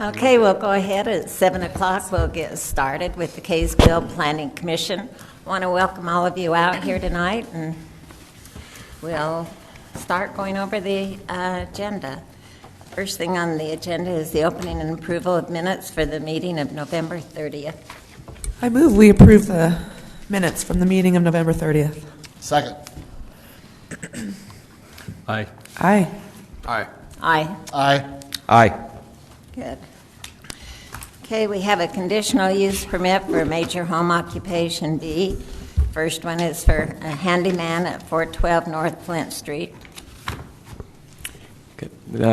Okay, we'll go ahead at 7 o'clock. We'll get started with the Kaysville Planning Commission. I want to welcome all of you out here tonight, and we'll start going over the agenda. First thing on the agenda is the opening and approval of minutes for the meeting of November 30th. I move we approve the minutes from the meeting of November 30th. Second. Aye. Aye. Aye. Aye. Aye. Aye. Good. Okay, we have a conditional use permit for a major home occupation B. First one is for a handyman at 412 North Flint Street. Okay.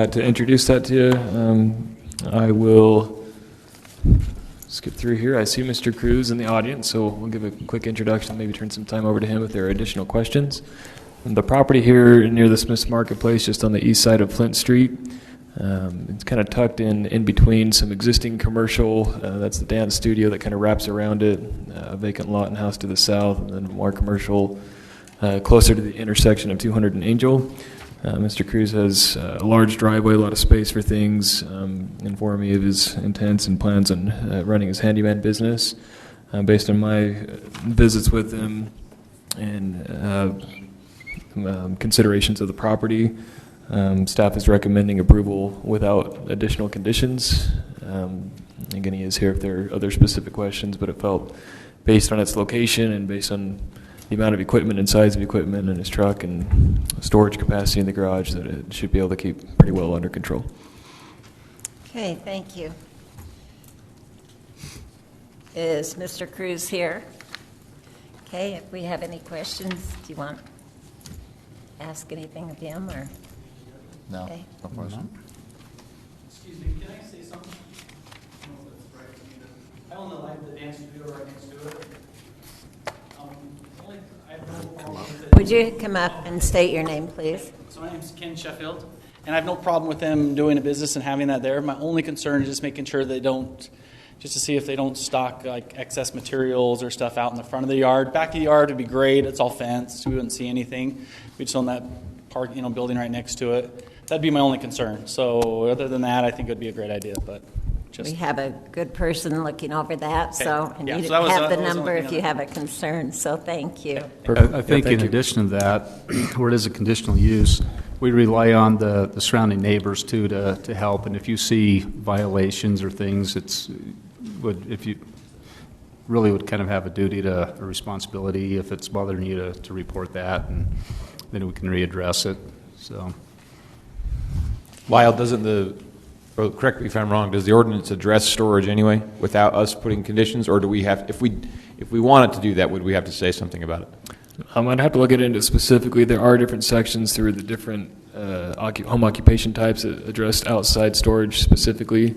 To introduce that to you, I will skip through here. I see Mr. Cruz in the audience, so we'll give a quick introduction, maybe turn some time over to him if there are additional questions. And the property here near the Smith's Marketplace, just on the east side of Flint Street, it's kind of tucked in between some existing commercial. That's the dance studio that kind of wraps around it, a vacant lot and house to the south, and then more commercial closer to the intersection of 200 and Angel. Mr. Cruz has a large driveway, a lot of space for things, informed me of his intents and plans on running his handyman business. Based on my visits with him and considerations of the property, staff is recommending approval without additional conditions. Again, he is here if there are other specific questions, but it felt based on its location and based on the amount of equipment and size of equipment in his truck and storage capacity in the garage that it should be able to keep pretty well under control. Okay, thank you. Is Mr. Cruz here? Okay, if we have any questions, do you want to ask anything of him or? No. Okay. No question. Excuse me, can I say something? I don't know if that's right for me to. I own the live the dance studio right next to it. I have no problem with it. Would you come up and state your name, please? So my name's Ken Sheffield, and I have no problem with them doing a business and having that there. My only concern is just making sure they don't, just to see if they don't stock like excess materials or stuff out in the front of the yard. Back of the yard would be great. It's all fenced. We wouldn't see anything. We just own that park, building right next to it. That'd be my only concern. So other than that, I think it would be a great idea, but just. We have a good person looking over that, Okay. so and Yeah, you so that was- have the that was the number only if thing you on have a concern, so thank you. I think in addition to that, where it is a conditional use, we rely on the surrounding neighbors too to help. And if you see violations or things, if you really would kind of have a duty to a responsibility if it's bothering you to report that, and then we can readdress it. So, Lyle, correct me if I'm wrong, does the ordinance address storage anyway without us putting conditions, or do we have, if we wanted to do that, would we have to say something about it? I'd have to look into it specifically. There are different sections through the different home occupation types that address outside storage specifically,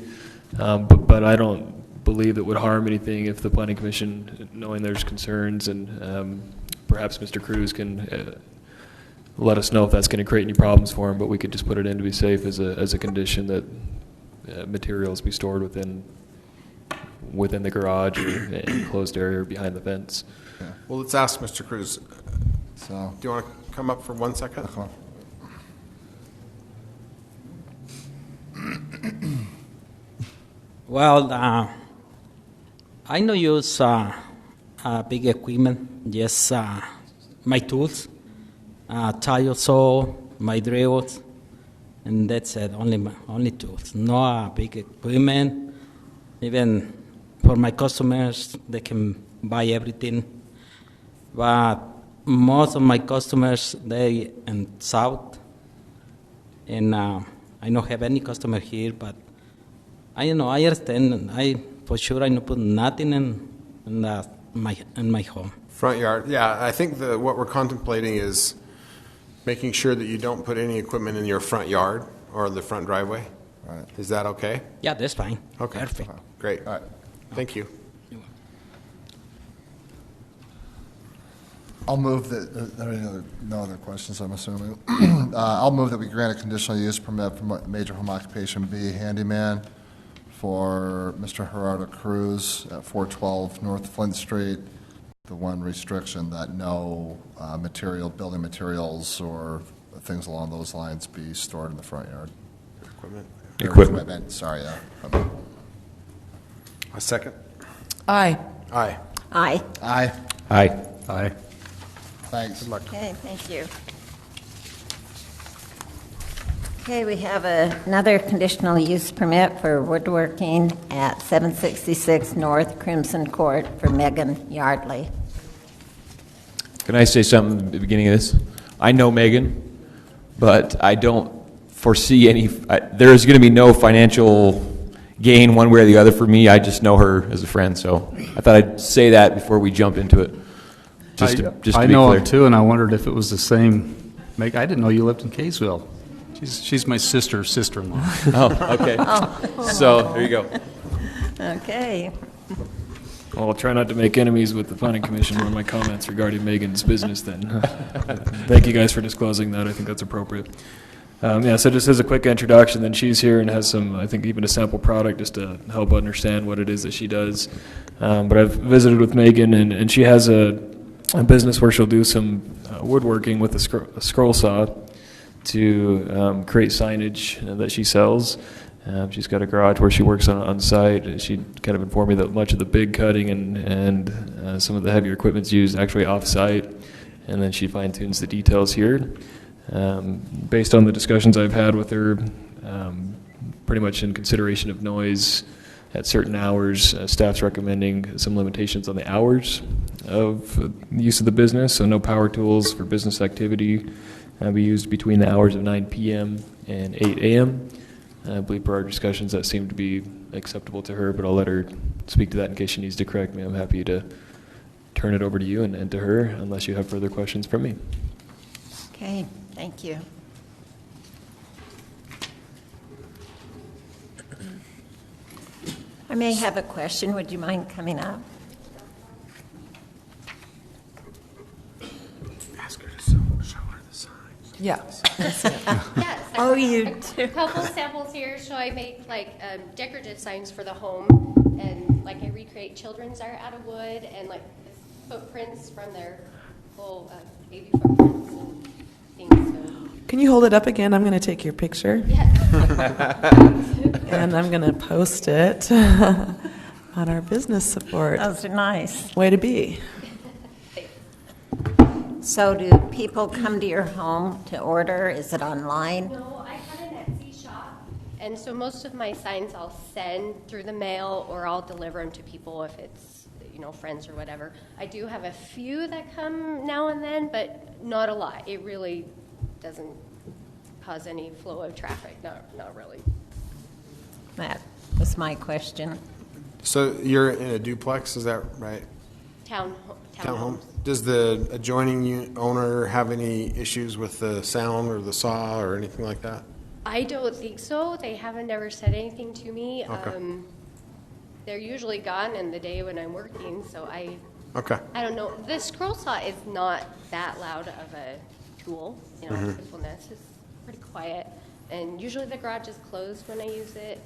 but I don't believe it would harm anything if the Planning Commission, knowing there's concerns, and perhaps Mr. Cruz can let us know if that's going to create any problems for him, but we could just put it in to be safe as a condition that materials be stored within the garage or enclosed area or behind the fence. Yeah. Well, let's ask Mr. Cruz. So, do you want to come up for 1 second? Well, I don't use big equipment, just my tools, tile saw, my drills, and that's it. Only tools. No big equipment. Even for my customers, they can buy everything. But most of my customers, they in south, and I don't have any customer here. But I understand. For sure I don't put nothing in my home. Front yard. Yeah, I think what we're contemplating is making sure that you don't put any equipment in your front yard or the front driveway. Right. Is that okay? Yeah, that's fine. Okay. Perfect. Great. All right. Thank you. I'll move that. There are no other questions, I'm assuming. I'll move that we grant a conditional use permit for major home occupation B handyman for Mr. Gerardo Cruz at 412 North Flint Street. The one restriction that no building materials or things along those lines be stored in the front yard. Equipment. Equipment. Sorry. A second? Aye. Aye. Aye. Aye. Aye. Aye. Thanks. Good luck. Okay, thank you. Okay, we have another conditional use permit for woodworking at 766 North Crimson Court for Megan Yardley. Can I say something at the beginning of this? I know Megan, but I don't foresee any, there's going to be no financial gain one way or the other for me. I just know her as a friend, so I thought I'd say that before we jump into it. Just to I be know clear. her too, and I wondered if it was the same. Meg, I didn't know you lived in Kaysville. She's my sister-in-law. Oh, okay. So, there you go. Okay. Well, I'll try not to make enemies with the planning commission on my comments regarding Megan's business then. Thank you guys for disclosing that. I think that's appropriate. Yeah, so just as a quick introduction, then she's here and has some, I think, even a sample product just to help understand what it is that she does. But I've visited with Megan, and she has a business where she'll do some woodworking with a scroll saw to create signage that she sells. She's got a garage where she works on site. She kind of informed me that much of the big cutting and some of the heavier equipment's used actually off-site, and then she fine-tunes the details here. Based on the discussions I've had with her, pretty much in consideration of noise at certain hours, staff's recommending some limitations on the hours of use of the business, so no power tools for business activity be used between the hours of 9 p.m. and 8 a.m. I believe per our discussions that seemed to be acceptable to her, but I'll let her speak to that in case she needs to correct me. I'm happy to turn it over to you and to her unless you have further questions from me. Okay, thank you. I may have a question. Would you mind coming up? Ask her to show her the signs. Yeah. Yes. Oh, you A do? couple samples here. So I make like decorative signs for the home, and like I recreate children's art out of wood, and like footprints from their little baby footprints and things. So. Can you hold it up again? I'm going to take your picture, Yes. and I'm going to post it on our business support. Those are nice. Way to be. So do people come to your home to order? Is it online? No, I have an Etsy shop, and so most of my signs I'll send through the mail, or I'll deliver them to people if it's friends or whatever. I do have a few that come now and then, but not a lot. It really doesn't cause any flow of traffic. Not really. That was my question. So you're in a duplex, is that right? Townhome. Townhome? Does the adjoining owner have any issues with the sound or the saw or anything like that? I don't think so. They haven't ever said anything to me. Okay. They're usually gone in the day when I'm working, so Okay. I don't know. The scroll saw is not that loud of a tool. Simplest. It's pretty quiet, and usually the garage is closed when I use it.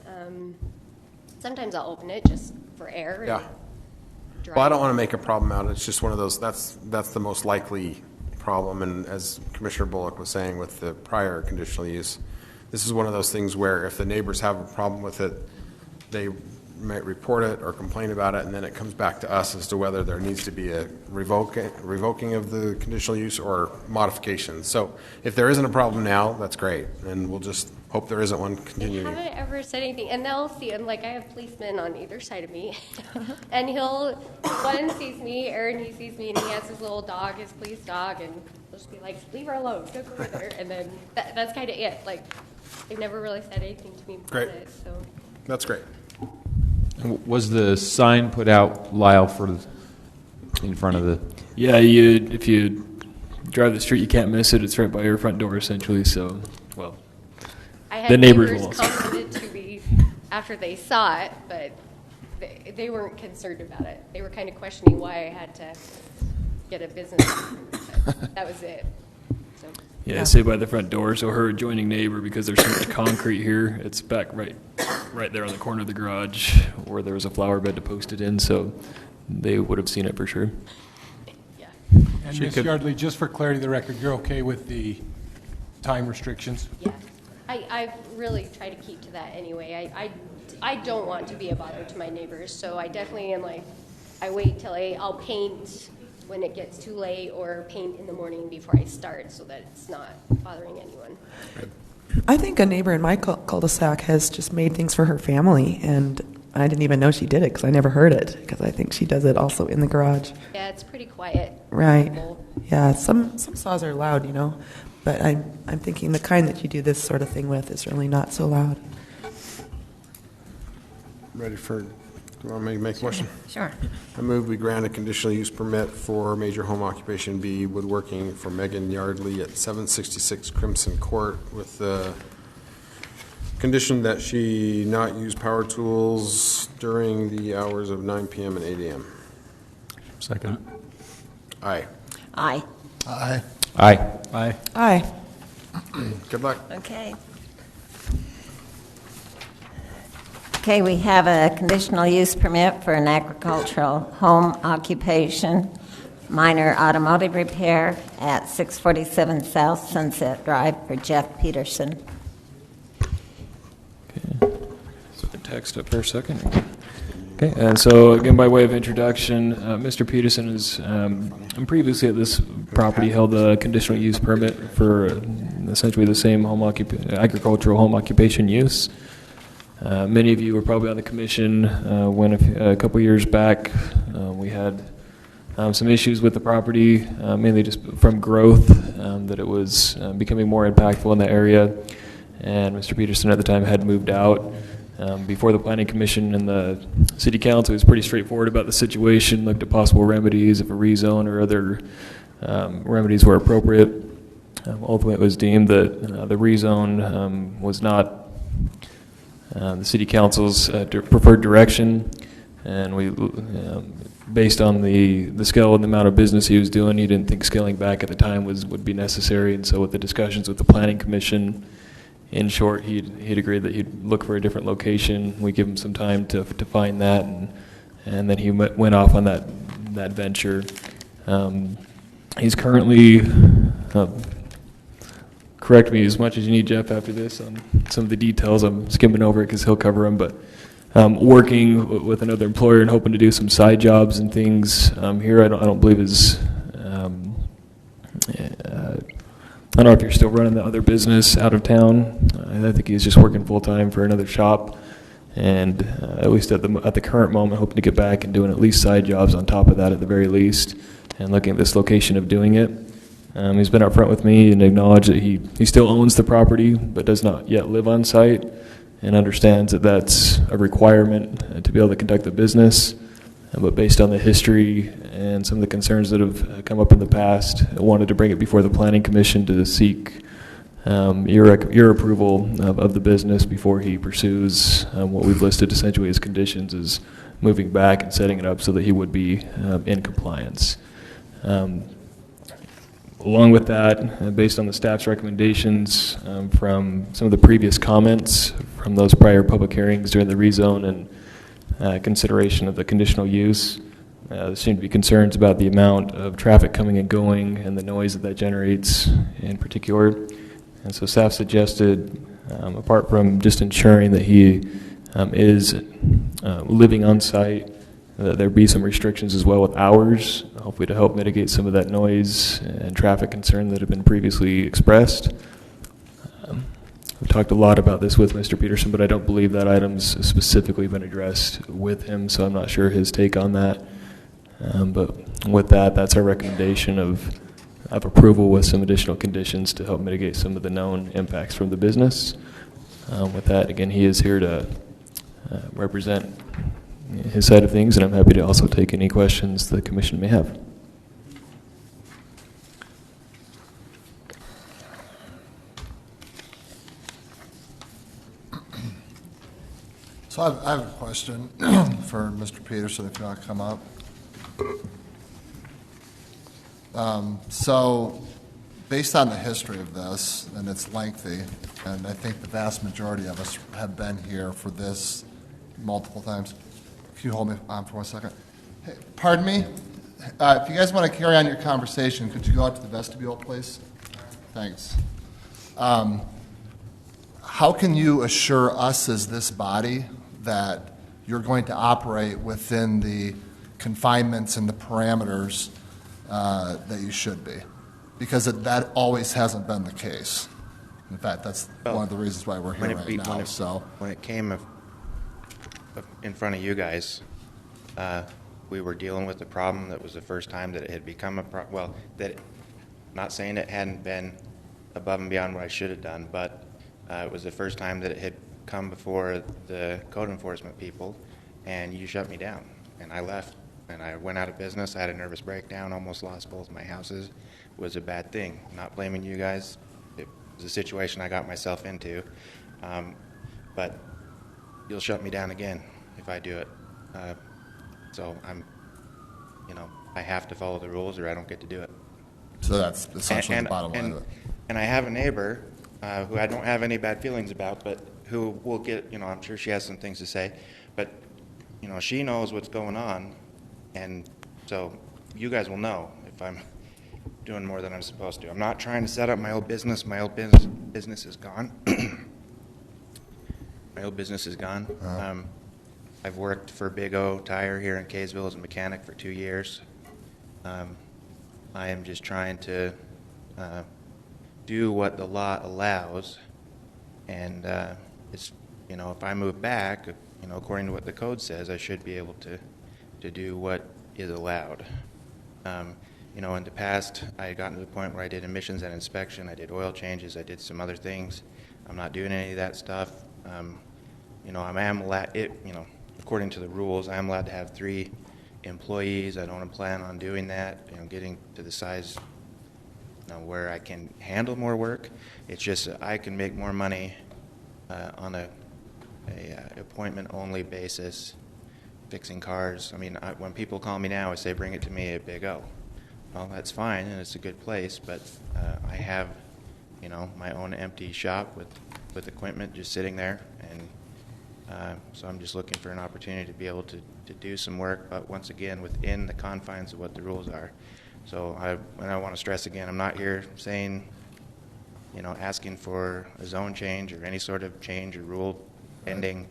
Sometimes I'll open it just for air. Yeah. And dry. Well, I don't want to make a problem out of it. It's just one of those, that's the most likely problem. And as Commissioner Bullock was saying with the prior conditional use, this is one of those things where if the neighbors have a problem with it, they might report it or complain about it, and then it comes back to us as to whether there needs to be a revoking of the conditional use or modification. So if there isn't a problem now, that's great, and we'll just hope there isn't one They continuing. haven't ever said anything, and they'll see. And like I have policemen on either side of me, and one sees me, Aaron, he sees me, and he has his little dog, his police dog, and he'll just be like, "Leave her alone, don't go with her." And then that's kind of it. Like they've never really said anything to me about Great. it. So That's great. Was the sign put out, Lyle, in front of the? Yeah, if you drive the street, you can't miss it. It's right by your front door, essentially. So, well, I had The neighbors neighbors will also. commented to me after they saw it, but they weren't concerned about it. They were kind of questioning why I had to get a business. But that was it. So. yeah, say by the front door. So her adjoining neighbor, because there's so much concrete here, it's back right there on the corner of the garage where there was a flower bed to post it in. So they would have seen it for sure. Yeah. And Ms. Yardley, just for clarity of the record, you're okay with the time restrictions? Yeah. I really try to keep to that anyway. I don't want to be a bother to my neighbors, so I definitely am like, I wait till I'll paint when it gets too late or paint in the morning before I start so that it's not bothering anyone. I think a neighbor in my cul-de-sac has just made things for her family, and I didn't even know she did it because I never heard it, because I think she does it also in the garage. Yeah, it's pretty quiet. Right. Yeah, some saws are loud, you know, but I'm thinking the kind that you do this sort of thing with is really not so loud. Ready for, do you want me to make a motion? Sure. I move we grant a conditional use permit for major home occupation B woodworking for Megan Yardley at 766 Crimson Court with the condition that she not use power tools during the hours of 9 p.m. and 8 a.m. Second. Aye. Aye. Aye. Aye. Aye. Aye. Good luck. Okay. Okay, we have a conditional use permit for an agricultural home occupation, minor automotive repair at 647 South Sunset Drive for Jeff Peterson. So the text up for a second. Okay, and so again, by way of introduction, Mr. Peterson is previously at this property held a conditional use permit for essentially the same agricultural home occupation use. Many of you were probably on the commission when a couple years back we had some issues with the property, mainly just from growth, that it was becoming more impactful in the area, and Mr. Peterson at the time had moved out. Before the Planning Commission and the City Council, he was pretty straightforward about the situation, looked at possible remedies if a rezone or other remedies were appropriate. Ultimately, it was deemed that the rezone was not the City Council's preferred direction, and we, based on the scale and the amount of business he was doing, he didn't think scaling back at the time would be necessary. And so, with the discussions with the Planning Commission, in short, he'd agreed that he'd look for a different location. We give him some time to find that, and then he went off on that venture. He's currently. Correct me as much as you need, Jeff, after this on some of the details. I'm skimming over it because he'll cover them, but working with another employer and hoping to do some side jobs and things here. I don't believe is. I don't know if you're still running the other business out of town. I think he's just working full time for another shop, and at least at the current moment, hoping to get back and doing at least side jobs on top of that at the very least, and looking at this location of doing it. He's been upfront with me and acknowledged that he still owns the property but does not yet live on site, and understands that that's a requirement to be able to conduct the business. But based on the history and some of the concerns that have come up in the past, I wanted to bring it before the Planning Commission to seek your approval of the business before he pursues what we've listed essentially as conditions, is moving back and setting it up so that he would be in compliance. Along with that, based on the staff's recommendations from some of the previous comments from those prior public hearings during the rezone and consideration of the conditional use, there seem to be concerns about the amount of traffic coming and going and the noise that generates in particular. And so staff suggested, apart from just ensuring that he is living on site, that there be some restrictions as well with hours, hopefully to help mitigate some of that noise and traffic concern that have been previously expressed. We've talked a lot about this with Mr. Peterson, but I don't believe that item's specifically been addressed with him, so I'm not sure his take on that. But with that, that's our recommendation of approval with some additional conditions to help mitigate some of the known impacts from the business. With that, again, he is here to represent his side of things, and I'm happy to also take any questions the commission may have. So I have a question for Mr. Peterson, if you want to come up. So based on the history of this, and it's lengthy, and I think the vast majority of us have been here for this multiple times. Can you hold me on for 1 second? Hey, pardon me? If you guys want to carry on your conversation, could you go out to the vestibule, please? Thanks. how can you assure us as this body that you're going to operate within the confinements and the parameters that you should be? Because that always hasn't been the case. In fact, that's one of the reasons why we're here right now. When it came in front of you guys, we were dealing with the problem that was the first time that it had become a problem. Well, not saying it hadn't been above and beyond what I should have done, but it was the first time that it had come before the code enforcement people, and you shut me down, and I left, and I went out of business. I had a nervous breakdown, almost lost both my houses. It was a bad thing. Not blaming you guys. It was a situation I got myself into, but you'll shut me down again if I do it. So I have to follow the rules or I don't get to do it. So that's essentially the bottom line of it. And I have a neighbor who I don't have any bad feelings about, but who will get, I'm sure she has some things to say, but, she knows what's going on, and so you guys will know if I'm doing more than I'm supposed to. I'm not trying to set up my old business. My old business is gone. My old business is gone. I've worked for Big O Tire here in Kaysville as a mechanic for 2 years. I am just trying to do what the law allows, and it's if I move back, according to what the code says, I should be able to do what is allowed. In the past, I had gotten to the point where I did emissions and inspection, I did oil changes, I did some other things. I'm not doing any of that stuff. I am allowed, according to the rules, I am allowed to have 3 employees. I don't plan on doing that, getting to the size where I can handle more work. It's just I can make more money on a appointment-only basis fixing cars. I mean, when people call me now, I say, bring it to me at Big O. Well, that's fine, and it's a good place, but I have, my own empty shop with equipment just sitting there, and so I'm just looking for an opportunity to be able to do some work, but once again, within the confines of what the rules are. So I want to stress again, I'm not here saying, asking for a zone change or any sort of change or rule ending.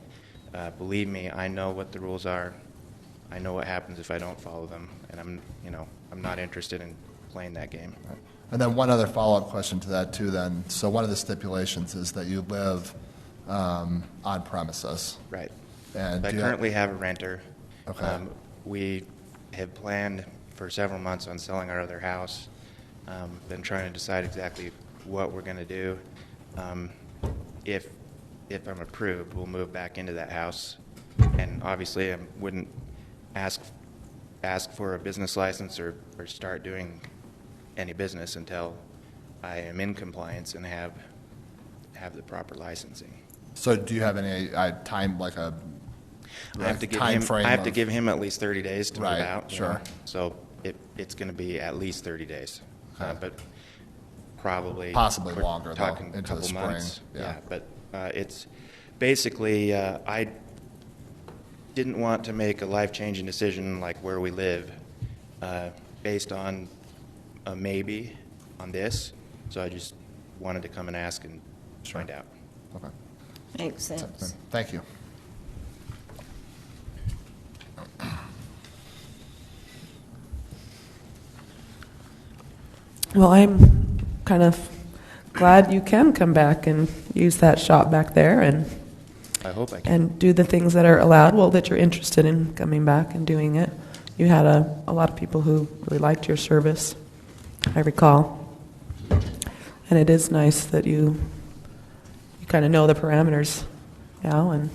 Believe me, I know what the rules are. I know what happens if I don't follow them, and I'm not interested in playing that game. Right. And then one other follow-up question to that too. Then, so one of the stipulations is that you live on premises. Right. And I currently have a renter. Okay. We have planned for several months on selling our other house. Been trying to decide exactly what we're going to do. If I'm approved, we'll move back into that house, and obviously I wouldn't ask for a business license or start doing any business until I am in compliance and have the proper licensing. So do you have any time, like a time frame? I have to give him at least 30 days to move out. Sure. So it's going to be at least 30 days, but possibly longer. Talking though, into a couple the spring. months. Yeah, but it's basically I didn't want to make a life-changing decision like where we live based on a maybe on this. So I just wanted to come and ask and find out. Okay. Makes sense. Thank you. Well, I'm kind of glad you can come back and use that shop back there and I hope I can. and do the things that are allowed. Well, that you're interested in coming back and doing it. You had a lot of people who really liked your service, I recall. And it is nice that you kind of know the parameters now, and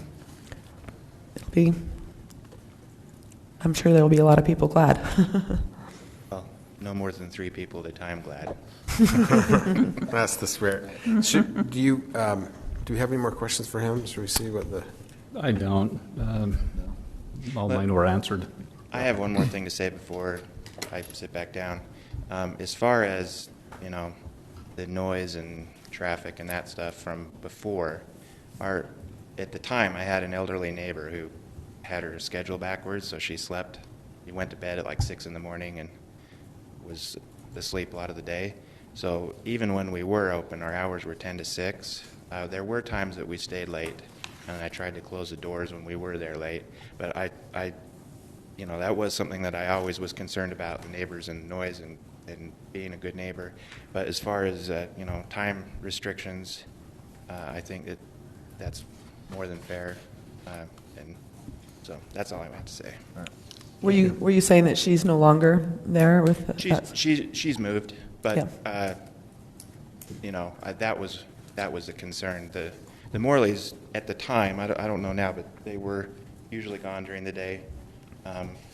I'm sure there will be a lot of people glad. Well, no more than 3 people at a time glad. That's the spirit. Do you have any more questions for him? Should we see what the... I don't. All mine were answered. I have one more thing to say before I sit back down. As far as, the noise and traffic and that stuff from before, at the time I had an elderly neighbor who had her schedule backwards, so she slept. She went to bed at like 6 in the morning and was asleep a lot of the day. So even when we were open, our hours were 10 to 6. There were times that we stayed late, and I tried to close the doors when we were there late. But that was something that I always was concerned about, the neighbors and noise and being a good neighbor. But as far as, time restrictions, I think that's more than fair. And so that's all I have to say. Were you saying that she's no longer there with? She's moved, but Yeah. that was a concern. The Morleys at the time, I don't know now, but they were usually gone during the day.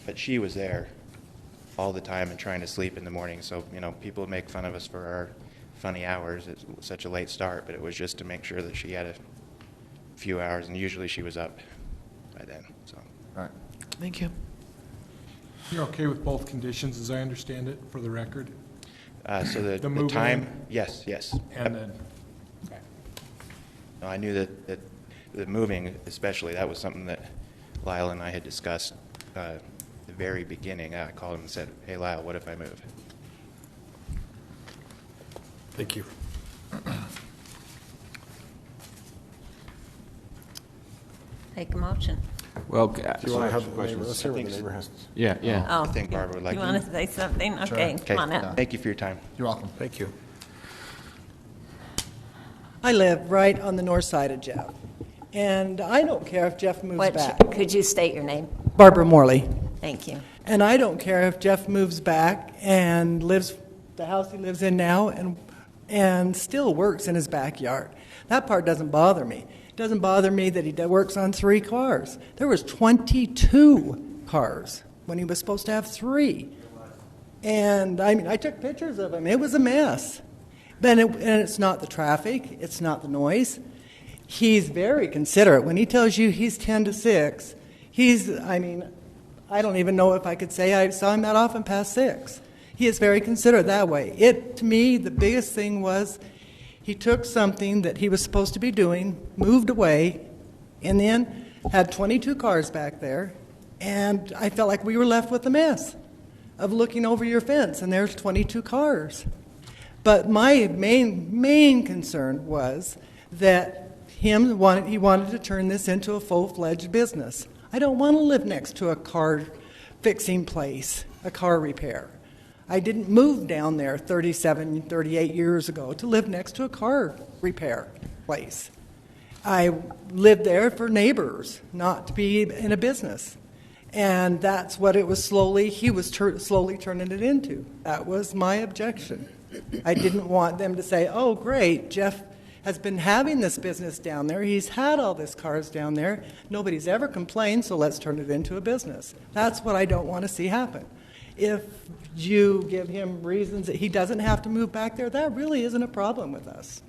But she was there all the time and trying to sleep in the morning. So people would make fun of us for our funny hours. It's such a late start, but it was just to make sure that she had a few hours, and usually she was up by then. So. All right. Thank you. You're okay with both conditions, as I understand it, for the record? So the moving time, in? yes. And then, okay. No, I knew that the moving, especially, that was something that Lyle and I had discussed the very beginning. I called him and said, "Hey, Lyle, what if I move?" Thank you. Take a motion. Well, Do you want to have the neighbor? Let's hear what the neighbor has to say. yeah. Oh, I think Barbara would like you to. want to say something? Okay, Okay. come on up. Thank you for your time. You're welcome. Thank you. I live right on the north side of Jeff, and I don't care if Jeff moves back. Could you state your name? Barbara Morley. Thank you. And I don't care if Jeff moves back and lives the house he lives in now and still works in his backyard. That part doesn't bother me. It doesn't bother me that he works on 3 cars. There was 22 cars when he was supposed to have 3. And I took pictures of him. It was a mess. And it's not the traffic. It's not the noise. He's very considerate. When he tells you he's 10 to 6, I don't even know if I could say I saw him that often past 6. He is very considerate that way. To me, the biggest thing was he took something that he was supposed to be doing, moved away, and then had 22 cars back there, and I felt like we were left with the mess of looking over your fence, and there's 22 cars. But my main concern was that he wanted to turn this into a full-fledged business. I don't want to live next to a car fixing place, a car repair. I didn't move down there 37, 38 years ago to live next to a car repair place. I lived there for neighbors, not to be in a business. And that's what he was slowly turning it into. That was my objection. I didn't want them to say, oh, great, Jeff has been having this business down there. He's had all these cars down there. Nobody's ever complained, so let's turn it into a business. That's what I don't want to see happen. If you give him reasons that he doesn't have to move back there, that really isn't a problem with us.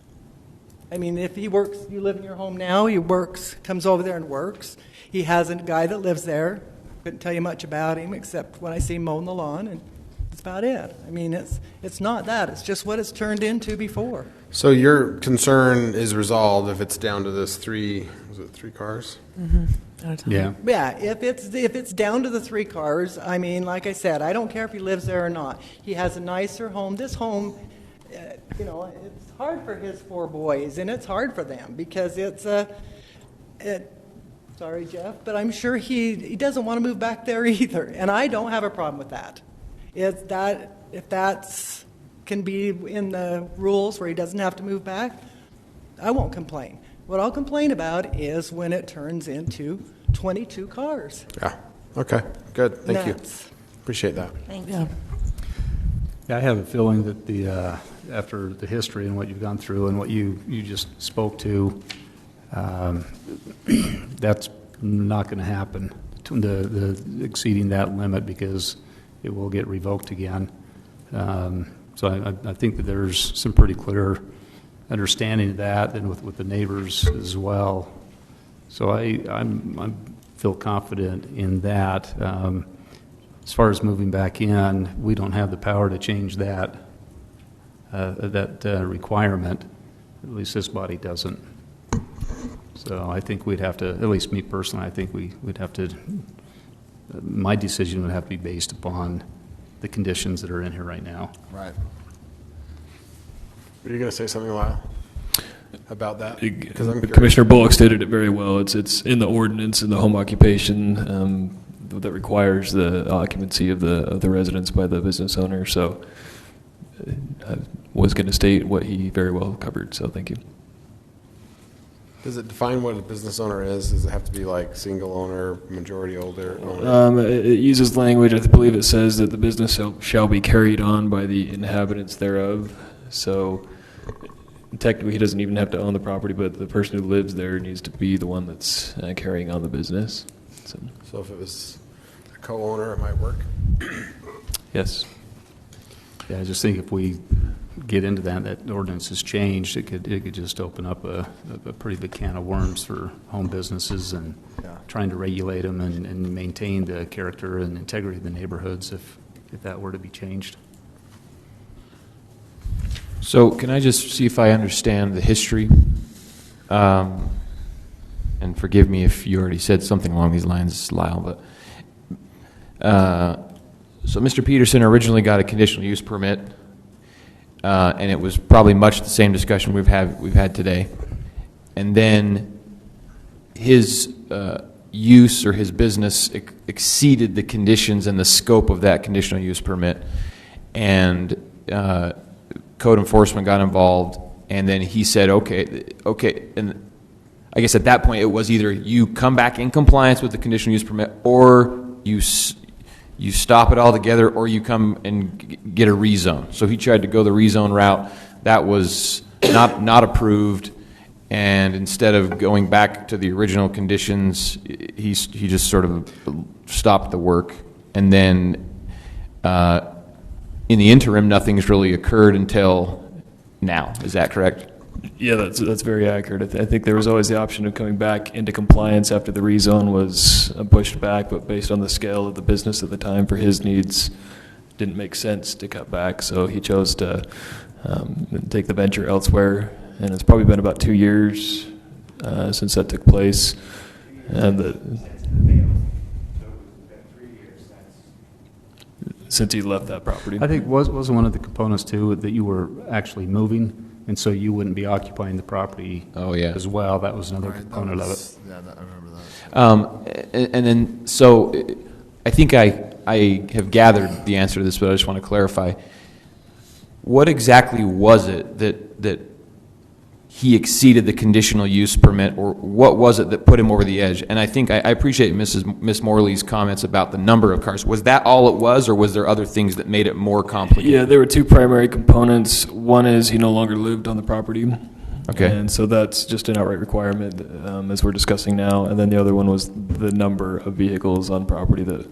I mean, if he works, you live in your home now, he works, comes over there and works. He has a guy that lives there. Couldn't tell you much about him except when I see him mowing the lawn, and that's about it. I mean, it's not that. It's just what it's turned into before. So your concern is resolved if it's down to this 3 cars? Mm-hmm. At a time. Yeah. Yeah, if it's down to the 3 cars, I mean, like I said, I don't care if he lives there or not. He has a nicer home. This home, it's hard for his 4 boys, and it's hard for them because sorry, Jeff, but I'm sure he doesn't want to move back there either, and I don't have a problem with that. If that's can be in the rules where he doesn't have to move back, I won't complain. What I'll complain about is when it turns into 22 cars. Yeah. Okay. Good. Thank you. Appreciate that. Thank Yeah. you. Yeah, I have a feeling that after the history and what you've gone through and what you just spoke to, that's not going to happen, the exceeding that limit, because it will get revoked again. So I think that there's some pretty clear understanding of that, and with the neighbors as well. So I feel confident in that. As far as moving back in, we don't have the power to change that requirement. At least this body doesn't. So I think we'd have to, at least me personally, I think we'd have to, my decision would have to be based upon the conditions that are in here right now. Right. Were you going to say something, Lyle? about that? Because I'm curious. Commissioner Bullock stated it very well. It's in the ordinance in the home occupation that requires the occupancy of the residence by the business owner. So I was going to state what he very well covered. So thank you. Does it define what a business owner is? Does it have to be like single owner, majority owner? It uses language, I believe it says that the business shall be carried on by the inhabitants thereof. So technically, he doesn't even have to own the property, but the person who lives there needs to be the one that's carrying on the business. So if it was a co-owner, it might work? Yes. Yeah, I just think if we get into that ordinance has changed, it could just open up a pretty big can of worms for home businesses and trying to regulate them and maintain the character and integrity of the neighborhoods if that were to be changed. So can I just see if I understand the history? And forgive me if you already said something along these lines, Lyle, but so Mr. Peterson originally got a conditional use permit, and it was probably much the same discussion we've had today. And then his use or his business exceeded the conditions and the scope of that conditional use permit, and code enforcement got involved, and then he said, okay, and I guess at that point it was either you come back in compliance with the conditional use permit, or you stop it altogether, or you come and get a rezone. So he tried to go the rezone route. That was not approved, and instead of going back to the original conditions, he just sort of stopped the work, and then in the interim, nothing's really occurred until now. Is that correct? Yeah, that's very accurate. I think there was always the option of coming back into compliance after the rezone was pushed back, but based on the scale of the business at the time for his needs, it didn't make sense to cut back. So he chose to take the venture elsewhere, and it's probably been about 2 years since that took place. And since he left that property. I think was one of the components too that you were actually moving, and so you wouldn't be occupying the property. Oh, yeah. As well. That was another component of it. Yeah, I remember that. And then, so I think I have gathered the answer to this, but I just want to clarify. What exactly was it that he exceeded the conditional use permit, or what was it that put him over the edge? And I think I appreciate Miss Morley's comments about the number of cars. Was that all it was, or was there other things that made it more complicated? Yeah, there were two primary components. One is he no longer lived on the property. Okay. And so that's just an outright requirement, as we're discussing now. And then the other one was the number of vehicles on property that,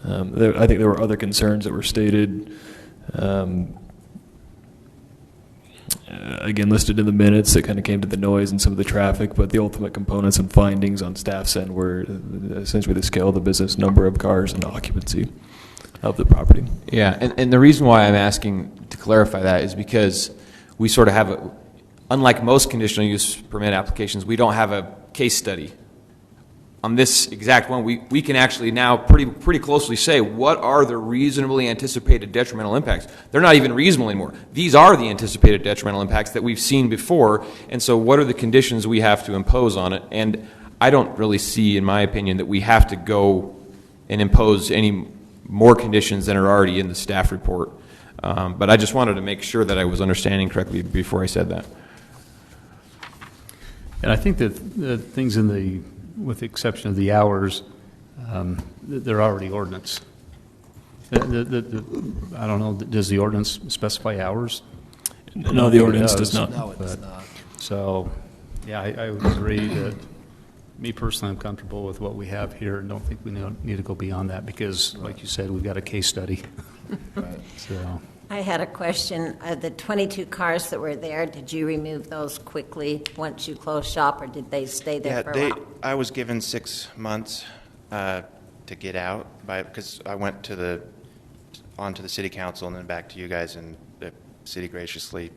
I think there were other concerns that were stated, again, listed in the minutes that kind of came to the noise and some of the traffic, but the ultimate components and findings on staff's end were essentially the scale of the business, number of cars, and the occupancy of the property. Yeah, and the reason why I'm asking to clarify that is because we sort of have unlike most conditional use permit applications, we don't have a case study. On this exact one, we can actually now pretty closely say what are the reasonably anticipated detrimental impacts. They're not even reasonable anymore. These are the anticipated detrimental impacts that we've seen before, and so what are the conditions we have to impose on it? And I don't really see, in my opinion, that we have to go and impose any more conditions than are already in the staff report. But I just wanted to make sure that I was understanding correctly before I said that. And I think that the things with the exception of the hours, they're already ordinance. I don't know, does the ordinance specify hours? No, the ordinance does not. No, it does not. So, yeah, I would agree that, me personally, I'm comfortable with what we have here and don't think we need to go beyond that because, like you said, we've got a case study. Right. So. I had a question. The 22 cars that were there, did you remove those quickly once you closed shop, or did they stay there for a while? I was given 6 months to get out because I went onto the city council and then back to you guys, and the city graciously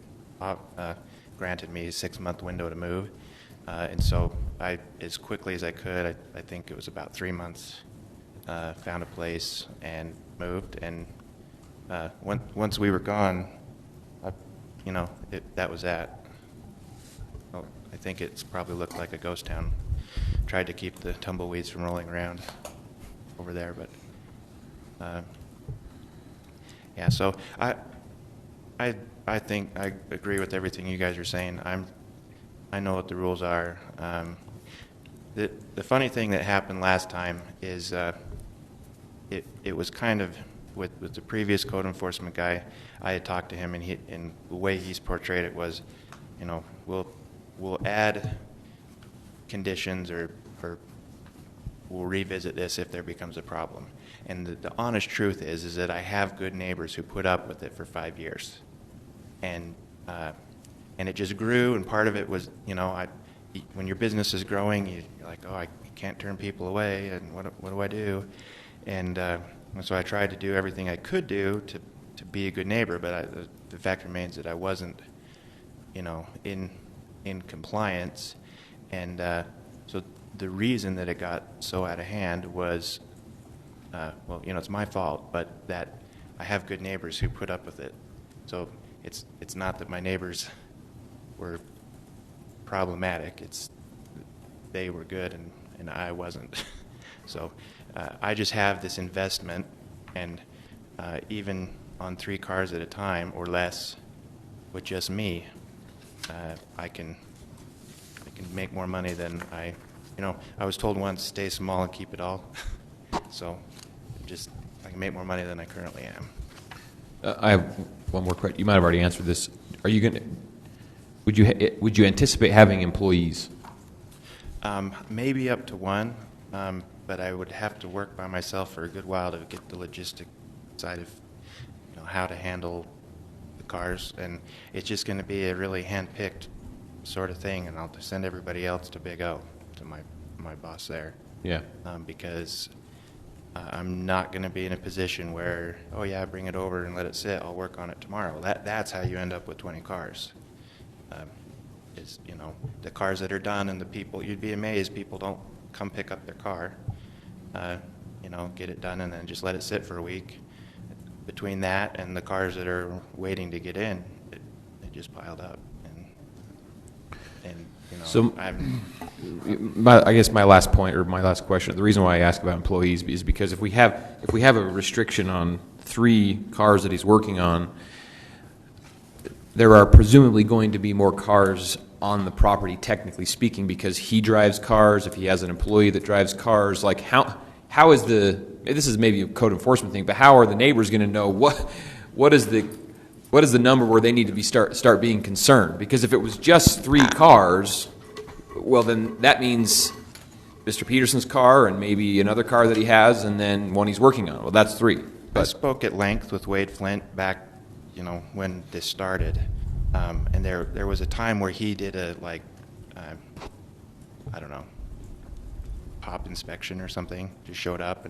granted me a 6-month window to move. And so I, as quickly as I could, I think it was about 3 months, found a place and moved. And once we were gone, that was that. well, I think it's probably looked like a ghost town. Tried to keep the tumbleweeds from rolling around over there, but yeah. So I think I agree with everything you guys are saying. I know what the rules are. The funny thing that happened last time is it was kind of with the previous code enforcement guy. I had talked to him, and the way he's portrayed it was, you know, we'll add conditions or we'll revisit this if there becomes a problem. And the honest truth is that I have good neighbors who put up with it for 5 years, and it just grew. And part of it was, you know, when your business is growing, you're like, oh, I can't turn people away, and what do I do? And so I tried to do everything I could do to be a good neighbor, but the fact remains that I wasn't, you know, in compliance. And so the reason that it got so out of hand was, well, you know, it's my fault, but that I have good neighbors who put up with it. So it's not that my neighbors were problematic. It's they were good and I wasn't. So I just have this investment, and even on 3 cars at a time or less, with just me, I can make more money than I was told once, stay small and keep it all. So I can make more money than I currently am. I have one more question. You might have already answered this. Are you going to? Would you anticipate having employees? Maybe up to 1, but I would have to work by myself for a good while to get the logistic side of, you know, how to handle the cars, and it's just going to be a really hand-picked sort of thing, and I'll send everybody else to Big O, to my boss there. Yeah. Because I'm not going to be in a position where, oh yeah, bring it over and let it sit. I'll work on it tomorrow. That's how you end up with 20 cars. Is, you know, the cars that are done, and the people, you'd be amazed, people don't come pick up their car, you know, get it done and then just let it sit for a week. Between that and the cars that are waiting to get in, it just piled up. And you know, So, I guess my last point, or my last question, the reason why I ask about employees is because if we have a restriction on 3 cars that he's working on, there are presumably going to be more cars on the property, technically speaking, because he drives cars. If he has an employee that drives cars, like how is this is maybe a code enforcement thing, but how are the neighbors going to know what is the number where they need to be start being concerned? Because if it was just 3 cars, well, then that means Mr. Peterson's car and maybe another car that he has, and then one he's working on. Well, that's 3. I spoke at length with Wade Flint back, you know, when this started, and there was a time where he did a I don't know, pop inspection or something. Just showed up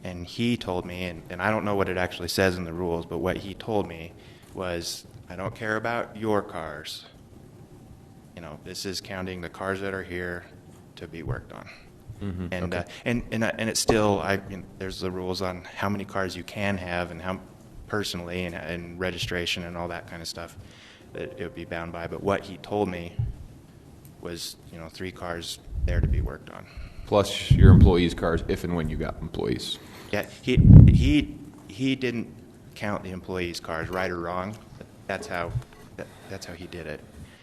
and he told me, and I don't know what it actually says in the rules, but what he told me was, I don't care about your cars. You know, this is counting the cars that are here to be worked on. Mm-hmm. And okay. And it's still, there's the rules on how many cars you can have and how personally and registration and all that kind of stuff that it would be bound by. But what he told me was, you know, 3 cars there to be worked on. Plus your employees' cars, if and when you got employees. Yeah, he didn't count the employees' cars, right or wrong. That's how he did it.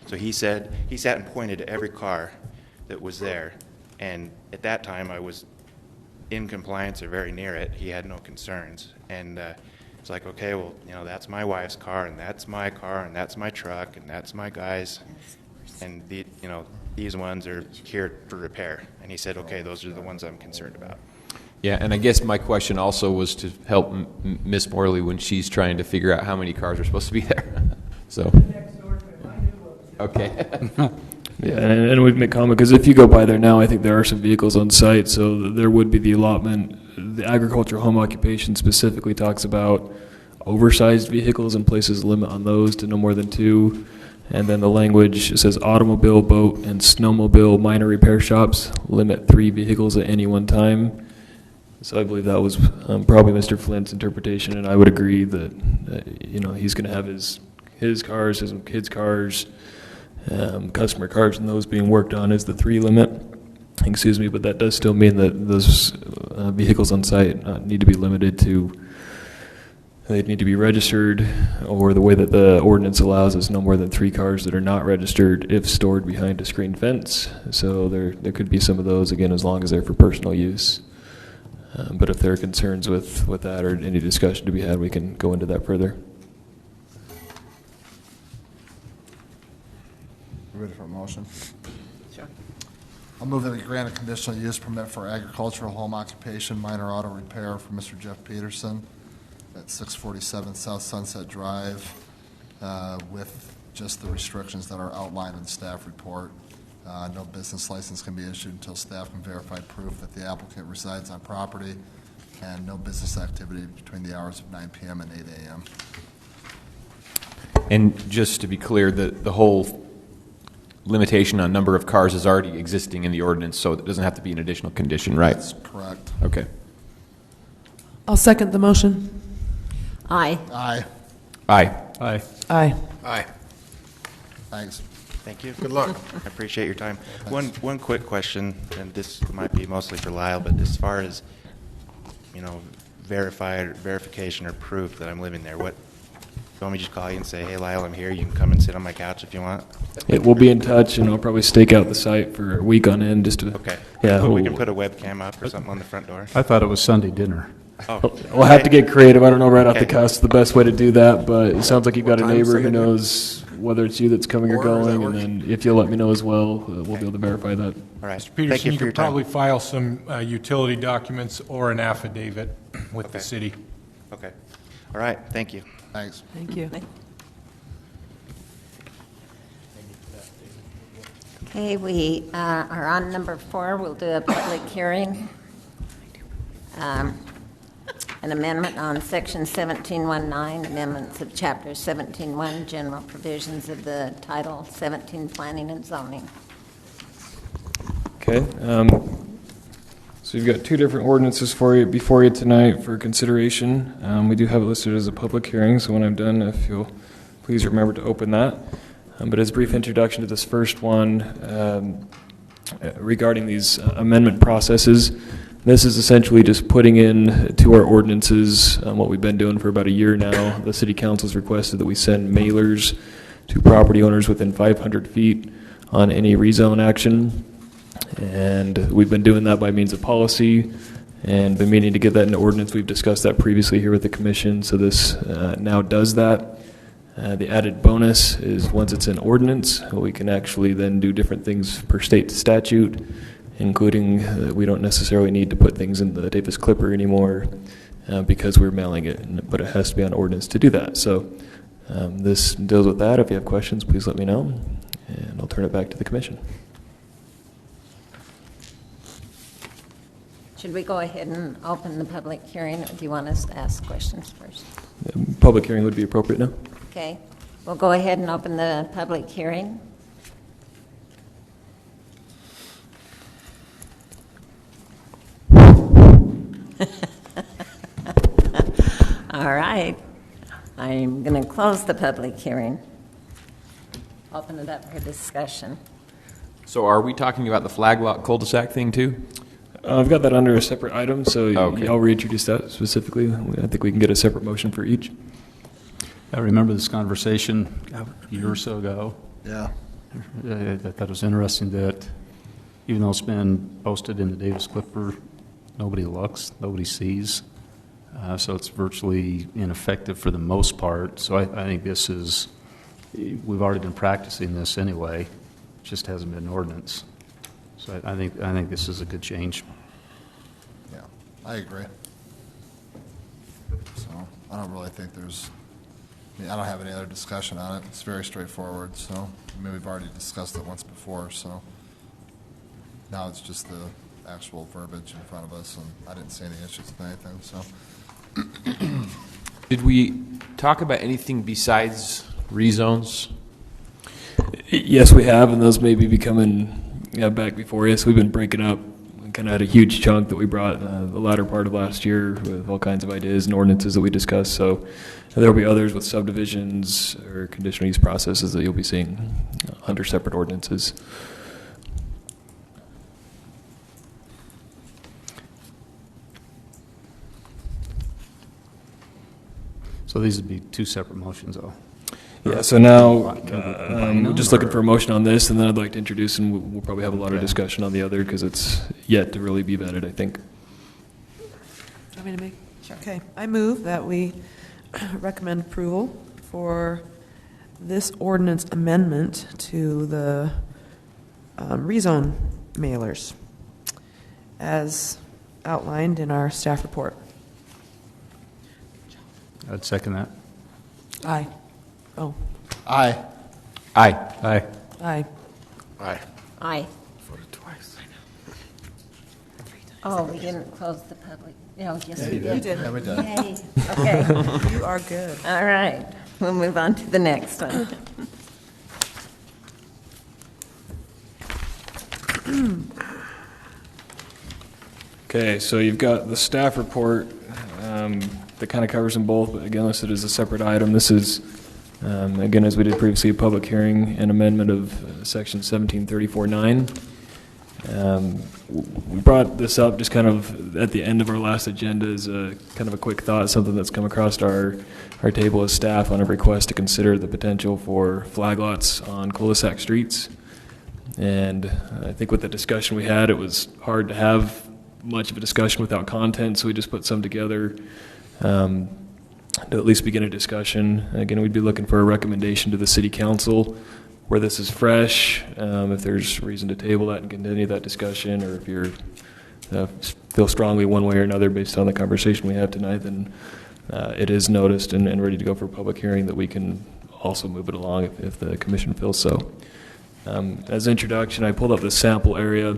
So he said, he sat and pointed to every car that was there, and at that time I was in compliance or very near it. He had no concerns, and it's like, okay, well, you know, that's my wife's car, and that's my car, and that's my truck, and that's my guys, and these ones are here for repair. And he said, okay, those are the ones I'm concerned about. Yeah, and I guess my question also was to help Miss Morley when she's trying to figure out how many cars are supposed to be there. So, okay. Yeah, and we'd make comment, because if you go by there now, I think there are some vehicles on site, so there would be the allotment. The agricultural home occupation specifically talks about oversized vehicles and places a limit on those to no more than 2. And then the language says automobile, boat, and snowmobile minor repair shops limit 3 vehicles at any one time. So I believe that was probably Mr. Flint's interpretation, and I would agree that you know, he's going to have his cars, his kids' cars, customer cars and those being worked on is the 3 limit. Excuse me, but that does still mean that those vehicles on site need to be limited to, they need to be registered, or the way that the ordinance allows is no more than 3 cars that are not registered if stored behind a screen fence. So there could be some of those, again, as long as they're for personal use. But if there are concerns with that or any discussion to be had, we can go into that further. Ready for a motion? Sure. I'll move that we grant a conditional use permit for agricultural home occupation minor auto repair for Mr. Jeff Peterson at 647 South Sunset Drive, with just the restrictions that are outlined in the staff report. No business license can be issued until staff can verify proof that the applicant resides on property, and no business activity between the hours of 9 p.m. and 8 a.m. And just to be clear, the whole limitation on number of cars is already existing in the ordinance, so it doesn't have to be an additional condition, right? That's correct. Okay. I'll second the motion. Aye. Aye. Aye. Aye. Aye. Aye. Thanks. Thank you. Good luck. I appreciate your time. One quick question, and this might be mostly for Lyle, but as far as, verification or proof that I'm living there, what, you want me to just call you and say, hey, Lyle, I'm here, you can come and sit on my couch if you want? We'll be in touch, and I'll probably stake out the site for a week on end just to. Okay. Yeah. Well, we can put a webcam up or something on the front door. I thought it was Sunday dinner. Oh. We'll have to get creative. I don't know right off the Okay. cuss the best way to do that, but it sounds like you've got a What time neighbor Sunday who dinner? knows whether it's you that's coming or Or does that going, and work? then if you'll let me know as well, we'll be able to verify that. All right. Mr. Thank Peterson, you you for your could time. probably file some utility documents or an affidavit with the Okay. city. Okay. All right. Thank you. Thanks. Thank you. Okay, we are on number 4. We'll do a public hearing. An amendment on Section 1719, amendments of Chapter 17.1, general provisions of the Title 17 Planning and Zoning. Okay. So you've got 2 different ordinances before you tonight for consideration. We do have it listed as a public hearing, so when I'm done, if you'll please remember to open that. But as a brief introduction to this first one, regarding these amendment processes, this is essentially just putting in to our ordinances what we've been doing for about a year now. The City Council's requested that we send mailers to property owners within 500 feet on any rezone action. And we've been doing that by means of policy and been meaning to get that into ordinance. We've discussed that previously here with the commission, so this now does that. The added bonus is once it's in ordinance, we can actually then do different things per state statute, including we don't necessarily need to put things in the Davis Clipper anymore because we're mailing it, but it has to be on ordinance to do that. So this deals with that. If you have questions, please let me know, and I'll turn it back to the commission. Should we go ahead and open the public hearing, or do you want us to ask questions first? Public hearing would be appropriate now. Okay, we'll go ahead and open the public hearing. All right, I'm going to close the public hearing. Open it up for discussion. So are we talking about the flag lot cul-de-sac thing too? I've got that under a separate item, so Okay. I'll reintroduce that specifically. I think we can get a separate motion for each. I remember this conversation a year or so ago. Yeah. I thought it was interesting that even though it's been posted in the Davis Clipper, nobody looks, nobody sees. So it's virtually ineffective for the most part. So I think this is, we've already been practicing this anyway. It just hasn't been an ordinance. So I think this is a good change. Yeah, I agree. So I don't really think I don't have any other discussion on it. It's very straightforward, so, we've already discussed it once before, so now it's just the actual verbiage in front of us, and I didn't see any issues with anything, so. Did we talk about anything besides rezones? Yes, we have, and those may be becoming back before us. We've been breaking up. We kind of had a huge chunk that we brought the latter part of last year with all kinds of ideas and ordinances that we discussed. So There will be others with subdivisions or conditional use processes that you'll be seeing under separate ordinances. So these would be two separate motions, though. Yeah, so now we're just looking for a motion on this, and then I'd like to introduce, and we'll probably have a lot of discussion on the other because it's yet to really be vetted, I think. Do you want me to make? Sure. Okay. I move that we recommend approval for this ordinance amendment to the rezone mailers as outlined in our staff report. I'd second that. Aye. Oh, Aye. Aye. Aye. aye. Aye. Aye. Voted twice. Oh, we didn't close the public, no, yes, we You did. did. Yeah, we did. Yay. Okay, You are good. all right, we'll move on to the next one. Okay, so you've got the staff report that kind of covers them both, but again, listed as a separate item. This is, again, as we did previously, a public hearing and amendment of section 1734-9. We brought this up just kind of at the end of our last agenda as a kind of a quick thought, something that's come across our table as staff on a request to consider the potential for flag lots on cul-de-sac streets. And I think with the discussion we had, it was hard to have much of a discussion without content, so we just put some together to at least begin a discussion. Again, we'd be looking for a recommendation to the City Council where this is fresh, if there's reason to table that and continue that discussion, or if you're feel strongly one way or another based on the conversation we have tonight, then it is noticed and ready to go for a public hearing that we can also move it along if the commission feels so. As introduction, I pulled up the sample area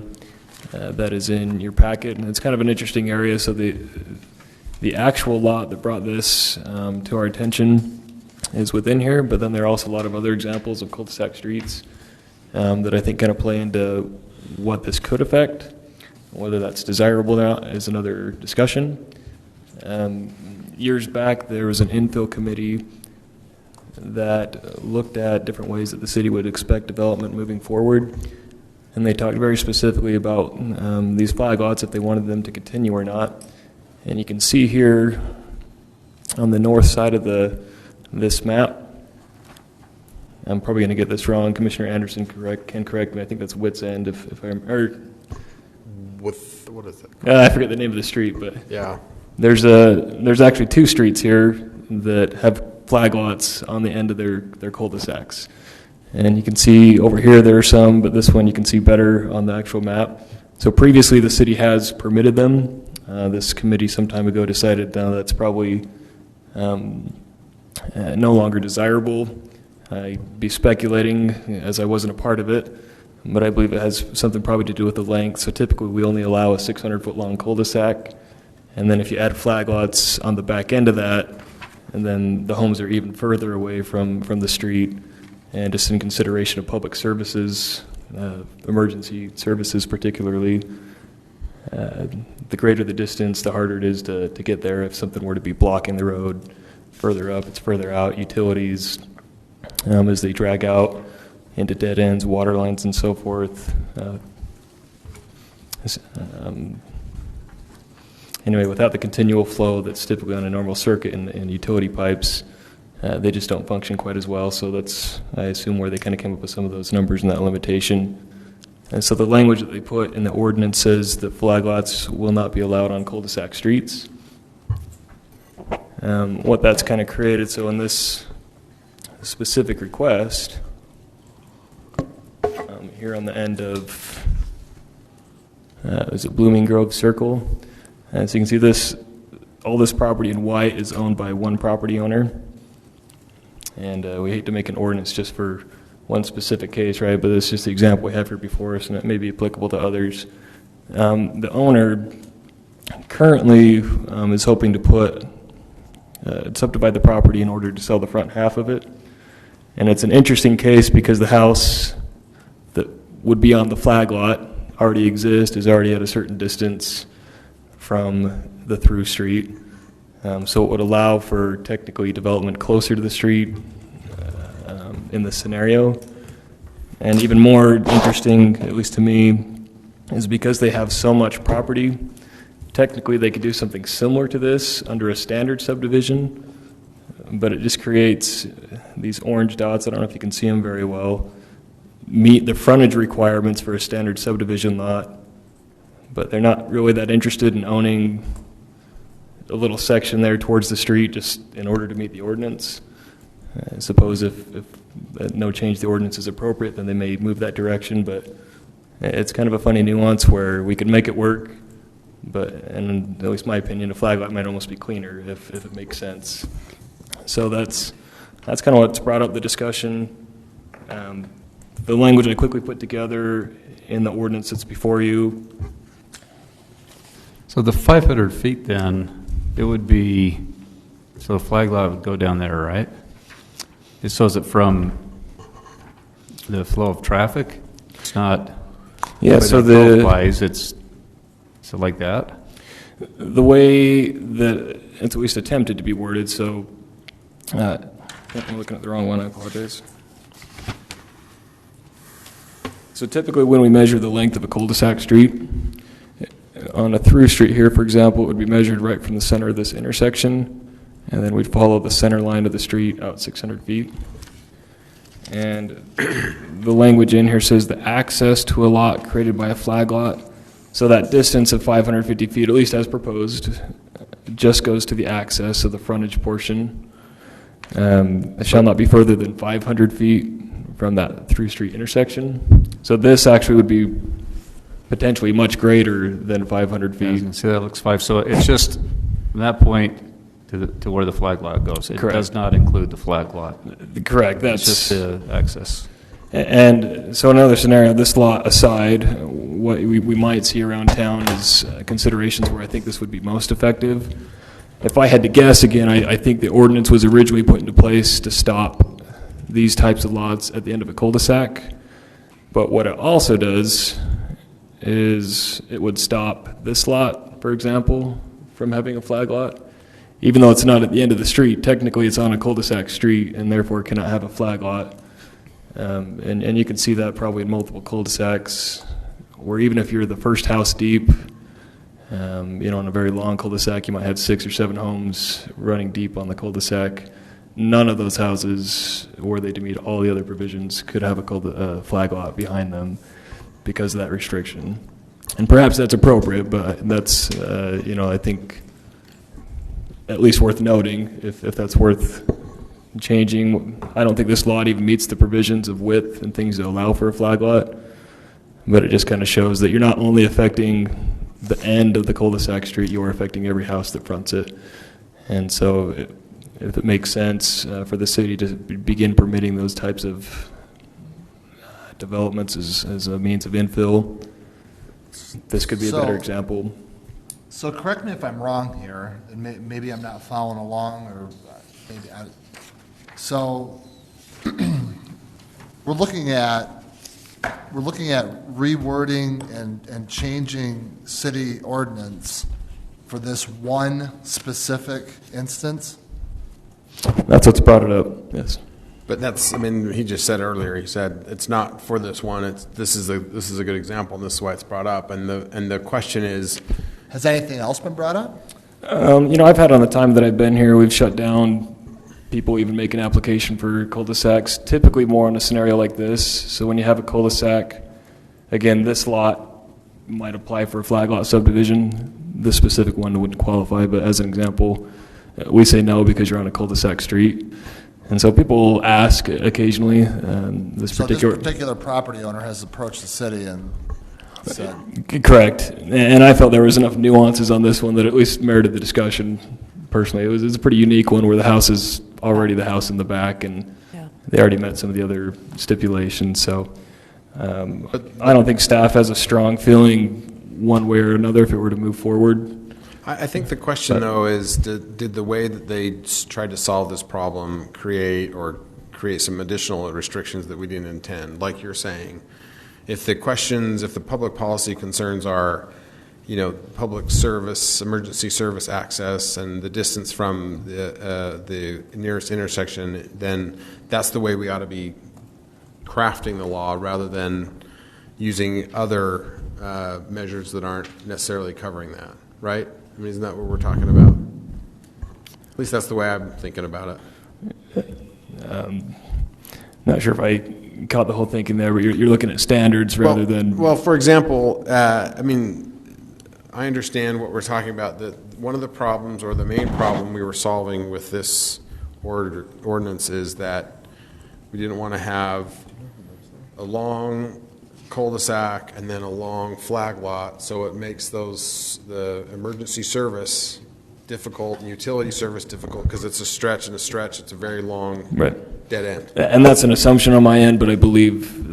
that is in your packet, and it's kind of an interesting area. So the actual lot that brought this to our attention is within here, but then there are also a lot of other examples of cul-de-sac streets that I think kind of play into what this could affect. Whether that's desirable now is another discussion. Years back, there was an infill committee that looked at different ways that the city would expect development moving forward. And they talked very specifically about these flag lots, if they wanted them to continue or not. And you can see here on the north side of this map, I'm probably going to get this wrong. Commissioner Anderson can correct me. I think that's Wits End. If I'm, or With, what is it? I forget the name of the street, but Yeah. there's actually two streets here that have flag lots on the end of their cul-de-sacs. And you can see over here there are some, but this one you can see better on the actual map. So previously the city has permitted them. This committee some time ago decided now that's probably no longer desirable. I'd be speculating, as I wasn't a part of it, but I believe it has something probably to do with the length. So typically we only allow a 600-foot long cul-de-sac, and then if you add flag lots on the back end of that, and then the homes are even further away from the street, and just in consideration of public services, emergency services particularly, the greater the distance, the harder it is to get there. If something were to be blocking the road further up, it's further out. Utilities, as they drag out into dead ends, water lines and so forth. Anyway, without the continual flow that's typically on a normal circuit in utility pipes, they just don't function quite as well. So that's, I assume, where they kind of came up with some of those numbers and that limitation. And so the language that they put in the ordinance says that flag lots will not be allowed on cul-de-sac streets. What that's kind of created, so in this specific request, here on the end of, is it Blooming Grove Circle? So you can see this, all this property in white is owned by one property owner. And we hate to make an ordinance just for one specific case, right? But it's just the example we have here before us, and it may be applicable to others. The owner currently is hoping to subdivide the property in order to sell the front half of it. And it's an interesting case because the house that would be on the flag lot already exists, is already at a certain distance from the through street. So it would allow for technically development closer to the street in this scenario. And even more interesting, at least to me, is because they have so much property, technically they could do something similar to this under a standard subdivision, but it just creates these orange dots, I don't know if you can see them very well, meet the frontage requirements for a standard subdivision lot, but they're not really that interested in owning a little section there towards the street just in order to meet the ordinance. I suppose if no change to the ordinance is appropriate, then they may move that direction, but it's kind of a funny nuance where we could make it work, but, and at least my opinion, a flag lot might almost be cleaner if it makes sense. So that's kind of what's brought up the discussion. The language I quickly put together in the ordinance that's before you. So the 500 feet then, it would be, so the flag lot would go down there, right? So is it from the flow of traffic? It's not. Yeah, so it's so like that. The way that it's at least attempted to be worded. So I'm looking at the wrong one. I apologize. So typically, when we measure the length of a cul-de-sac street, on a through street here, for example, it would be measured right from the center of this intersection. And then we'd follow the center line of the street out 600 feet. And the language in here says the access to a lot created by a flag lot. So that distance of 550 feet, at least as proposed, just goes to the access of the frontage portion. It shall not be further than 500 feet from that through street intersection. So this actually would be potentially much greater than 500 feet. Yeah, see, that looks 5. So it's just from that point to where the flag lot goes. It Correct. Does not include the flag lot. Correct. It's just the access. And so another scenario, this lot aside, what we might see around town is considerations where I think this would be most effective. If I had to guess, again, I think the ordinance was originally put into place to stop these types of lots at the end of a cul-de-sac. But what it also does is it would stop this lot, for example, from having a flag lot. Even though it's not at the end of the street, technically it's on a cul-de-sac street and therefore cannot have a flag lot. And you can see that probably in multiple cul-de-sacs, where even if you're the first house deep, on a very long cul-de-sac, you might have 6 or 7 homes running deep on the cul-de-sac. None of those houses, were they to meet all the other provisions, could have a flag lot behind them because of that restriction. And perhaps that's appropriate, but that's, I think, at least worth noting if that's worth changing. I don't think this lot even meets the provisions of width and things that allow for a flag lot, but it just kind of shows that you're not only affecting the end of the cul-de-sac street, you are affecting every house that fronts it. And so if it makes sense for the city to begin permitting those types of developments as a means of infill, this could be a better example. So correct me if I'm wrong here, and maybe I'm not following along, or maybe so we're looking at rewording and changing city ordinance for this one specific instance. That's what's brought it up. Yes. But he just said earlier, he said, it's not for this one, this is a good example, and this is why it's brought up. And the question is, has anything else been brought up? I've had on the time that I've been here, we've shut down people even make an application for cul-de-sacs, typically more in a scenario like this. So when you have a cul-de-sac, again, this lot might apply for a flag lot subdivision. This specific one wouldn't qualify, but as an example, we say no because you're on a cul-de-sac street. And so people ask occasionally. This particular property owner has approached the city and said. Correct. And I felt there was enough nuances on this one that at least merited the discussion. Personally, it was a pretty unique one where the house is already the house in the back, and they already met some of the other stipulations. So I don't think staff has a strong feeling one way or another if it were to move forward. I think the question, though, is did the way that they tried to solve this problem create some additional restrictions that we didn't intend? Like you're saying, if the public policy concerns are, public service, emergency service access, and the distance from the nearest intersection, then that's the way we ought to be crafting the law rather than using other measures that aren't necessarily covering that, right? I mean, isn't that what we're talking about? At least that's the way I'm thinking about it. Not sure if I caught the whole thinking there, but you're looking at standards rather than... Well, for example, I understand what we're talking about. That one of the problems, or the main problem we were solving with this ordinance, is that we didn't want to have a long cul-de-sac and then a long flag lot, so it makes the emergency service difficult and utility service difficult because it's a stretch and a stretch. It's a very long dead end. And that's an assumption on my end, but I believe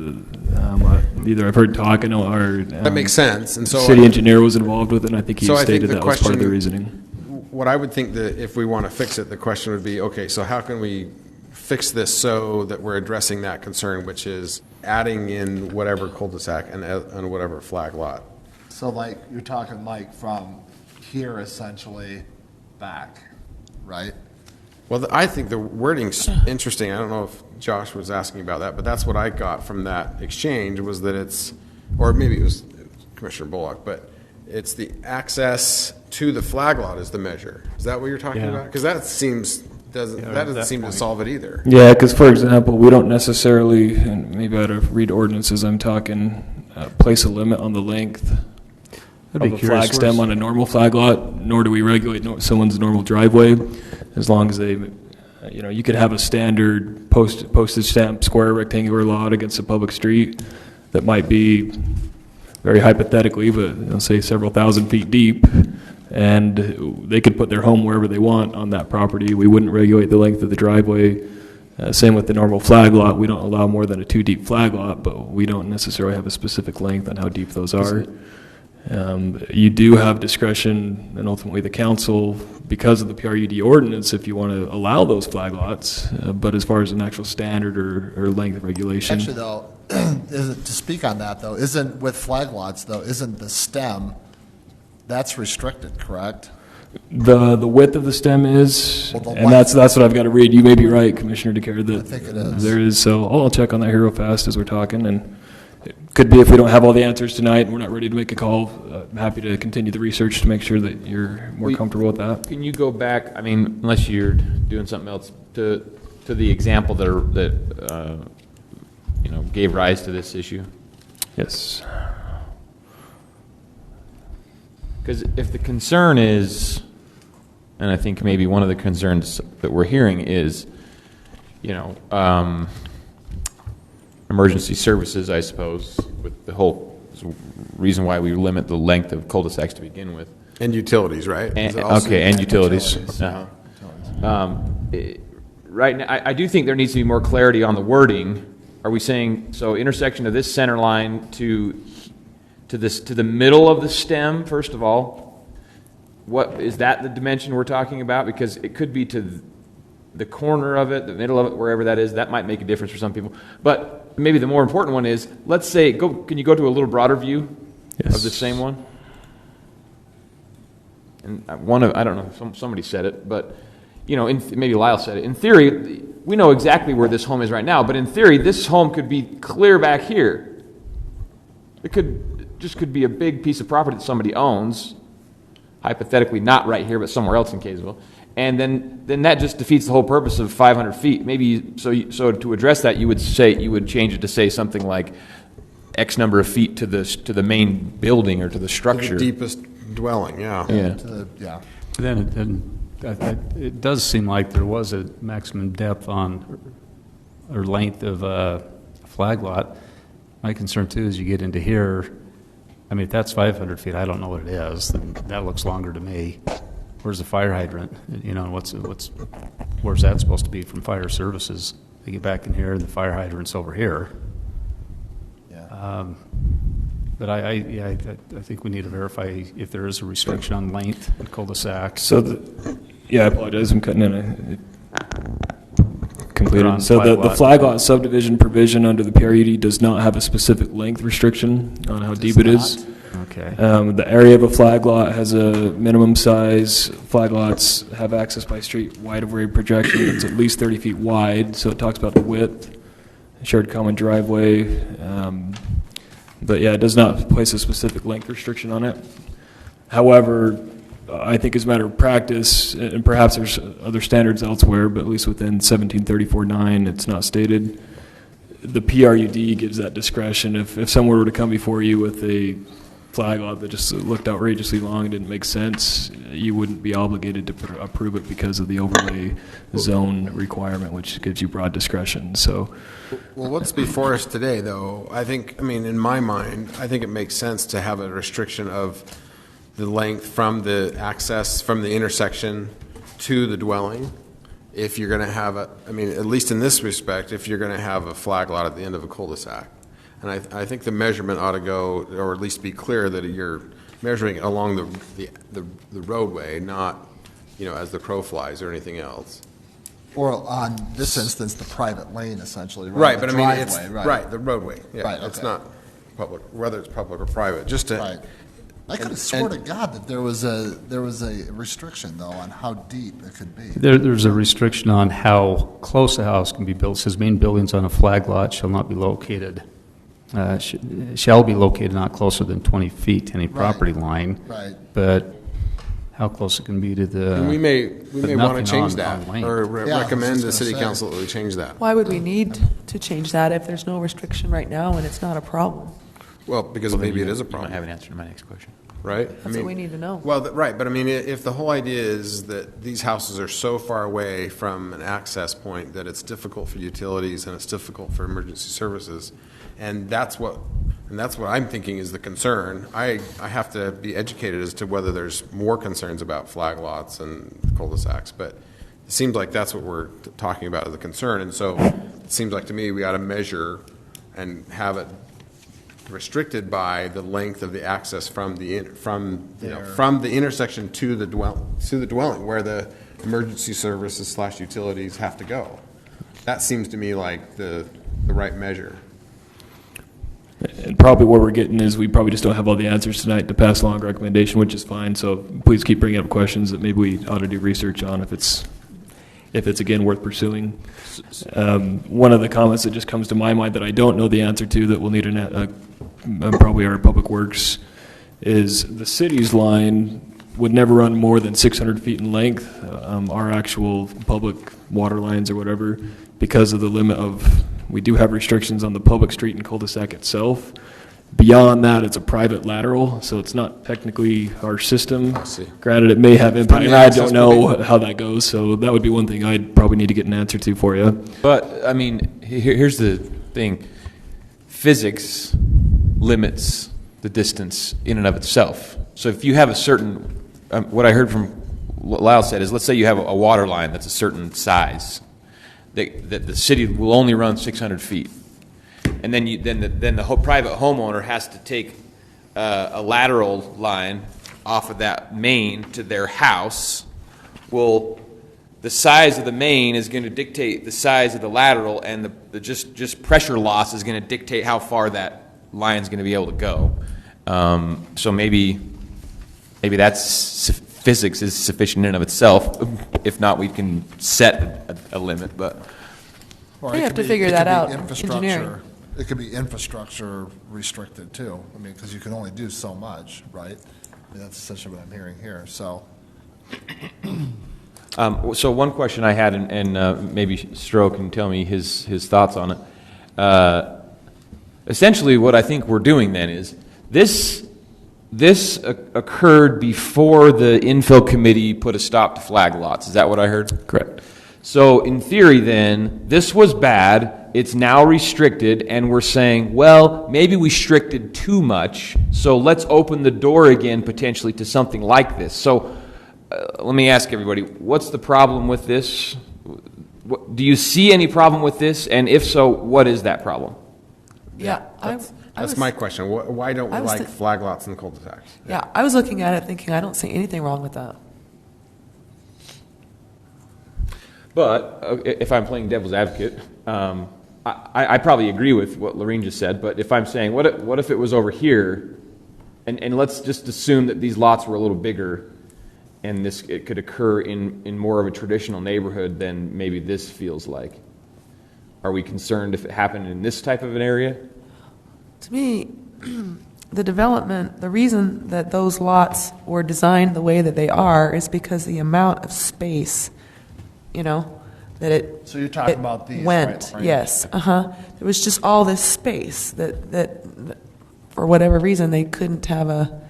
either I've heard talk, I know our that makes sense. And so city engineer was involved with it, and I think he so stated that was part of the reasoning. What I would think that if we want to fix it, the question would be, okay, so how can we fix this so that we're addressing that concern, which is adding in whatever cul-de-sac and whatever flag lot? So like, you're talking like from here essentially back, right? Well, I think the wording's interesting. I don't know if Josh was asking about that, but that's what I got from that exchange, was that it's, or maybe it was Commissioner Bullock, but it's the access to the flag lot is the measure. Is that what you're talking about? Because that doesn't seem to solve it either. Yeah, because for example, we don't necessarily, and maybe I ought to read ordinances, I'm talking place a limit on the length of a flag stem on a normal flag lot, nor do we regulate someone's normal driveway, as long as they, you could have a standard postage stamp square rectangular lot against a public street that might be, very hypothetically, but say several thousand feet deep, and they could put their home wherever they want on that property. We wouldn't regulate the length of the driveway. Same with the normal flag lot. We don't allow more than a 2-deep flag lot, but we don't necessarily have a specific length on how deep those are. You do have discretion, and ultimately the council, because of the PRUD ordinance, if you want to allow those flag lots, but as far as an actual standard or length of regulation. Actually, though, to speak on that, though, isn't the stem, that's restricted, correct? The width of the stem is, and that's what I've got to read. You may be right, Commissioner DeCare, that I think it is. there is. So I'll check on that here real fast as we're talking, and it could be if we don't have all the answers tonight and we're not ready to make a call, I'm happy to continue the research to make sure that you're more comfortable with that. Can you go back, unless you're doing something else, to the example that gave rise to this issue? Yes. Because if the concern is, and I think maybe one of the concerns that we're hearing is, emergency services, I suppose, with the whole reason why we limit the length of cul-de-sacs to begin with. And utilities, right? And utilities. Right now, I do think there needs to be more clarity on the wording. Are we saying, so intersection of this center line to the middle of the stem, first of all? What is that the dimension we're talking about? Because it could be to the corner of it, the middle of it, wherever that is. That might make a difference for some people. But maybe the more important one is, let's say, can you go to a little broader view of the same one? And I don't know, somebody said it, but maybe Lyle said it. In theory, we know exactly where this home is right now, but in theory, this home could be clear back here. It could be a big piece of property that somebody owns, hypothetically not right here, but somewhere else in Kaysville. And then that just defeats the whole purpose of 500 feet. Maybe so to address that, you would change it to say something like X number of feet to the main building or to the structure. The deepest dwelling, yeah. Then it does seem like there was a maximum depth on or length of a flag lot. My concern too is you get into here. If that's 500 feet, I don't know what it is. Then that looks longer to me. Where's the fire hydrant? Where's that supposed to be from fire services? They get back in here, and the fire hydrant's over here. Yeah. But I think we need to verify if there is a restriction on length in cul-de-sac. So, I apologize. I'm cutting in. Completed. So the flag lot subdivision provision under the PRUD does not have a specific length restriction on how deep it is. Okay. The area of a flag lot has a minimum size. Flag lots have access by street wide of grade projection that's at least 30 feet wide, so it talks about the width, shared common driveway. But yeah, it does not place a specific length restriction on it. However, I think as a matter of practice, and perhaps there's other standards elsewhere, but at least within 1734-9, it's not stated. The PRUD gives that discretion. If someone were to come before you with a flag lot that just looked outrageously long and didn't make sense, you wouldn't be obligated to approve it because of the overlay zone requirement, which gives you broad discretion. So, Well, what's before us today, though, in my mind, I think it makes sense to have a restriction of the length from the access, from the intersection to the dwelling. If you're going to have at least in this respect, if you're going to have a flag lot at the end of a cul-de-sac. And I think the measurement ought to go, or at least be clear that you're measuring along the roadway, not, as the crow flies or anything else. Or on this instance, the private lane, essentially. Right, The but driveway, it's, right. the roadway. Yeah, Right, it's okay. not public, whether it's public or private, just to. Right. I could have swore to God that there was a restriction, though, on how deep it could be. There's a restriction on how close a house can be built. It says main buildings on a flag lot shall not be located, shall be located not closer than 20 feet to any property line. Right. But how close it can be to the. And we may but want nothing to change on that, lane. or Yeah, I was recommend just the gonna city say. council that we change that. Why would we need to change that if there's no restriction right now and it's not a problem? Well, because maybe it is a You problem. might have an answer to my next question. Right? That's what we need to know. Well, right, but if the whole idea is that these houses are so far away from an access point that it's difficult for utilities and it's difficult for emergency services, and that's what I'm thinking is the concern. I have to be educated as to whether there's more concerns about flag lots and cul-de-sacs, but it seems like that's what we're talking about as a concern, and so it seems like to me we ought to measure and have it restricted by the length of the access from the intersection to the dwelling where the emergency services / utilities have to go. That seems to me like the right measure. and probably where we're getting is we probably just don't have all the answers tonight to pass along a recommendation, which is fine. So please keep bringing up questions that maybe we ought to do research on if it's again worth pursuing. One of the comments that just comes to my mind that I don't know the answer to that we'll need probably our Public Works is the city's line would never run more than 600 feet in length. Our actual public water lines or whatever, because of the limit of, we do have restrictions on the public street and cul-de-sac itself. Beyond that, it's a private lateral, so it's not technically our system. see. Granted, it may have impact, the and I access don't know how that goes, so that would be one thing I'd probably need to get an answer to for you. But, here's the thing. Physics limits the distance in and of itself. So if you have a certain, what I heard from what Lyle said is, let's say you have a water line that's a certain size, that the city will only run 600 feet. And then the whole private homeowner has to take a lateral line off of that main to their house. Well, the size of the main is going to dictate the size of the lateral, and the just pressure loss is going to dictate how far that line is going to be able to go. So maybe that's physics is sufficient in and of itself. If not, we can set a limit, but. Or They it have could to be- figure it that could be out, infrastructure. engineering. It could be infrastructure restricted too. Because you can only do so much, right? That's essentially what I'm hearing here. So, So one question I had, and maybe Stroh can tell me his thoughts on it. Essentially, what I think we're doing then is this occurred before the infill committee put a stop to flag lots. Is that what I heard? Correct. So in theory then, this was bad, it's now restricted, and we're saying, well, maybe we restricted too much, so let's open the door again potentially to something like this. So let me ask everybody, what's the problem with this? Do you see any problem with this? And if so, what is that problem? Yeah, That's my question. Why don't we I was like flag lots and cul-de-sacs? Yeah, I was looking at it thinking, I don't see anything wrong with that. But if I'm playing devil's advocate, I probably agree with what Lorene just said, but if I'm saying, what if it was over here and let's just assume that these lots were a little bigger, and it could occur in more of a traditional neighborhood than maybe this feels like. Are we concerned if it happened in this type of an area? To me, the reason that those lots were designed the way that they are is because the amount of space, that it. So you're talking it about these, went, right? yes, There was just all this space that for whatever reason they couldn't have a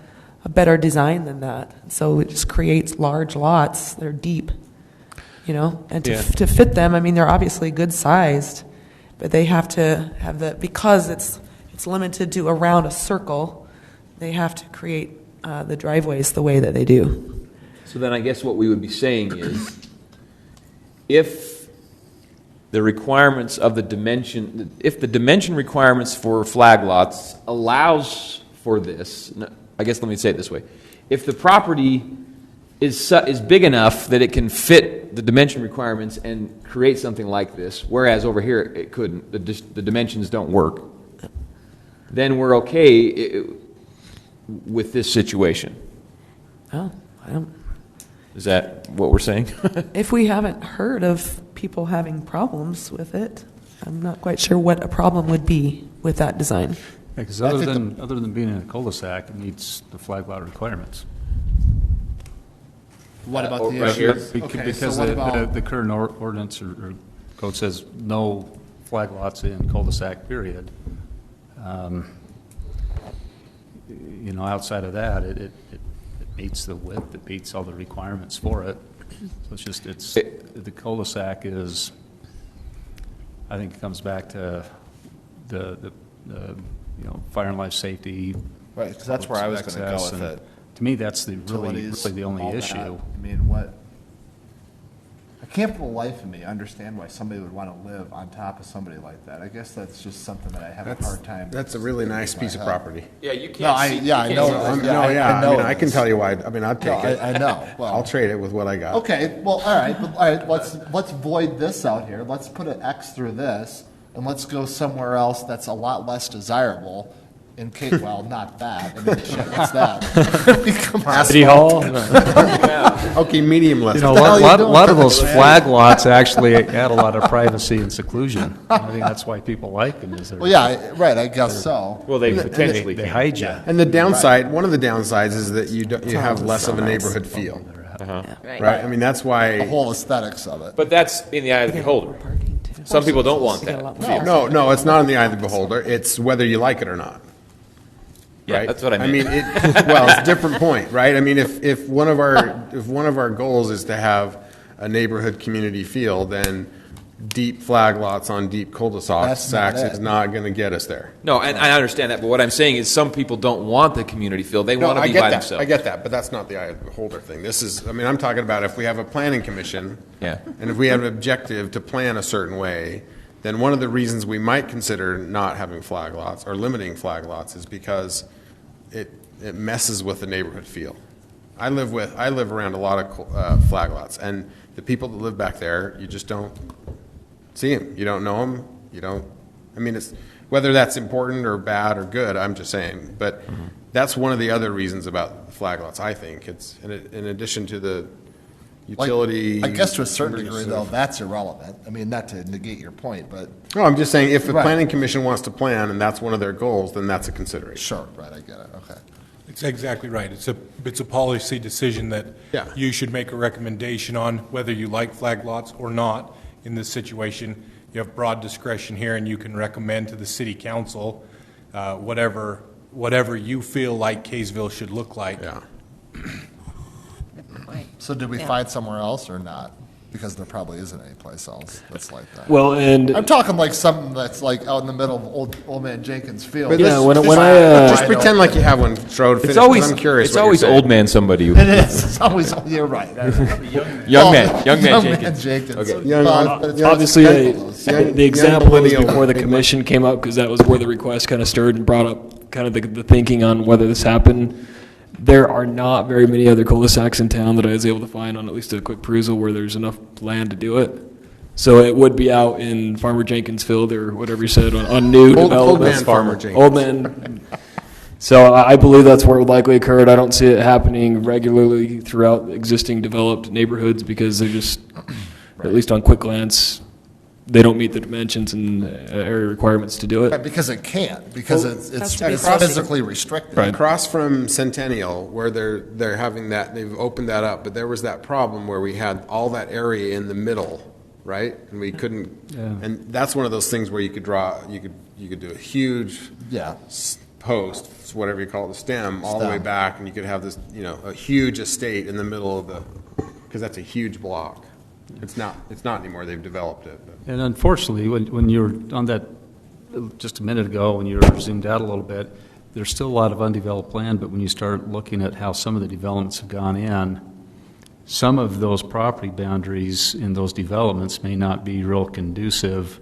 better design than that. So it just creates large lots. They're deep, and to fit them. I mean, they're obviously good sized, but they have to have because it's limited to around a circle. They have to create the driveways the way that they do. So then I guess what we would be saying is, if the requirements of the dimension requirements for flag lots allows for this, I guess let me say it this way. If the property is big enough that it can fit the dimension requirements and create something like this, whereas over here it couldn't, the dimensions don't work, then we're okay with this situation. Oh, I don't. Is that what we're saying? If we haven't heard of people having problems with it, I'm not quite sure what a problem would be with that design. Because other than being in a cul-de-sac, it meets the flag lot requirements. What about the right issue? here? Because the current ordinance or code says no flag lots in cul-de-sac, period. Outside of that, it meets the width, it meets all the requirements for it. So the cul-de-sac is, I think it comes back to the fire and life safety. Right, because that's where I was going to go with it. To me, that's really the all only that. issue. I mean, I can't for the life of me understand why somebody would want to live on top of somebody like that. I guess that's just something that I have a hard time. That's a really nice piece of property. Yeah, you can't. No, I know. I mean, I can tell you why. I mean, I'd take it. I know. Well, I'll trade it with what I got. Okay, well, all right. Let's void this out here. Let's put an X through this, and let's go somewhere else that's a lot less desirable. Well, not that. I mean, shit, what's that? Come on. City Hall? Okay, medium less. A lot of those flag lots actually add a lot of privacy and seclusion. I think that's why people like them. Well, yeah, right. I guess so. Well, they potentially They can. hide you. And the downside, one of the downsides is that you have less of a neighborhood feel, Right. right? I mean, that's why. The whole aesthetics of it. But that's in the eye of the beholder. Some people don't want that feel. No, it's not in the eye of the beholder. It's whether you like it or not. Yeah, Right? that's what I mean. mean, it's a different point, right? I mean, if one of our goals is to have a neighborhood community feel, then deep flag lots on deep cul-de-sacs is not going to get us there. No, and I understand that, but what I'm saying is some people don't want the community feel. They want to be by themselves. I get that, but that's not the eye of the beholder thing. I'm talking about if we have a planning commission, Yeah. and if we have an objective to plan a certain way, then one of the reasons we might consider not having flag lots or limiting flag lots is because it messes with the neighborhood feel. I live around a lot of flag lots, and the people that live back there, you just don't see them. You don't know them. You don't. I mean, it's whether that's important or bad or good. I'm just saying, but that's one of the other reasons about flag lots. I think it's in addition to the utility. I guess to a certain degree, though, that's irrelevant. I mean, not to negate your point, but No, I'm just saying if the planning commission wants to plan and that's one of their goals, then that's a consideration. sure, right? I get it. Okay. It's exactly right. It's a policy decision that Yeah. you should make a recommendation on whether you like flag lots or not. In this situation, you have broad discretion here, and you can recommend to the city council whatever you feel like Kaysville should look like. Yeah. So did we find somewhere else or not? Because there probably isn't any place else that's like that. Well, and I'm talking like something that's like out in the middle of old man Jenkins Field. But yeah, let's- when I just pretend like you have one, Strode. It's always I'm curious. It's what always you're saying. old man somebody. It is. It's always. You're right. Young man Jenkins. Jenkins. Okay. Young- But it's obviously young- the example young was millennial. before the commission came up because that was where the request kind of stirred and brought up kind of the thinking on whether this happened. There are not very many other cul-de-sacs in town that I was able to find on at least a quick perusal where there's enough land to do it. So it would be out in Farmer Jenkins Field or whatever you said on new Old development. man Farmer Jenkins. Old man. So I believe that's where it would likely occur. I don't see it happening regularly throughout existing developed neighborhoods because they're just, at least on quick glance, they don't meet the dimensions and area requirements to do it. Right, because it can't, because it's to be physically restricted. Right. Across from Centennial, where they're having that, they've opened that up, but there was that problem where we had all that area in the middle, right? And we couldn't, and that's one of those things where you could do a huge Yeah. post, whatever you call it, the stem, all the way back, and you could have this, a huge estate in the middle of because that's a huge block. It's not anymore. They've developed it. But. And unfortunately, when you were on that just a minute ago, when you were zoomed out a little bit, there's still a lot of undeveloped land, but when you start looking at how some of the developments have gone in, some of those property boundaries in those developments may not be real conducive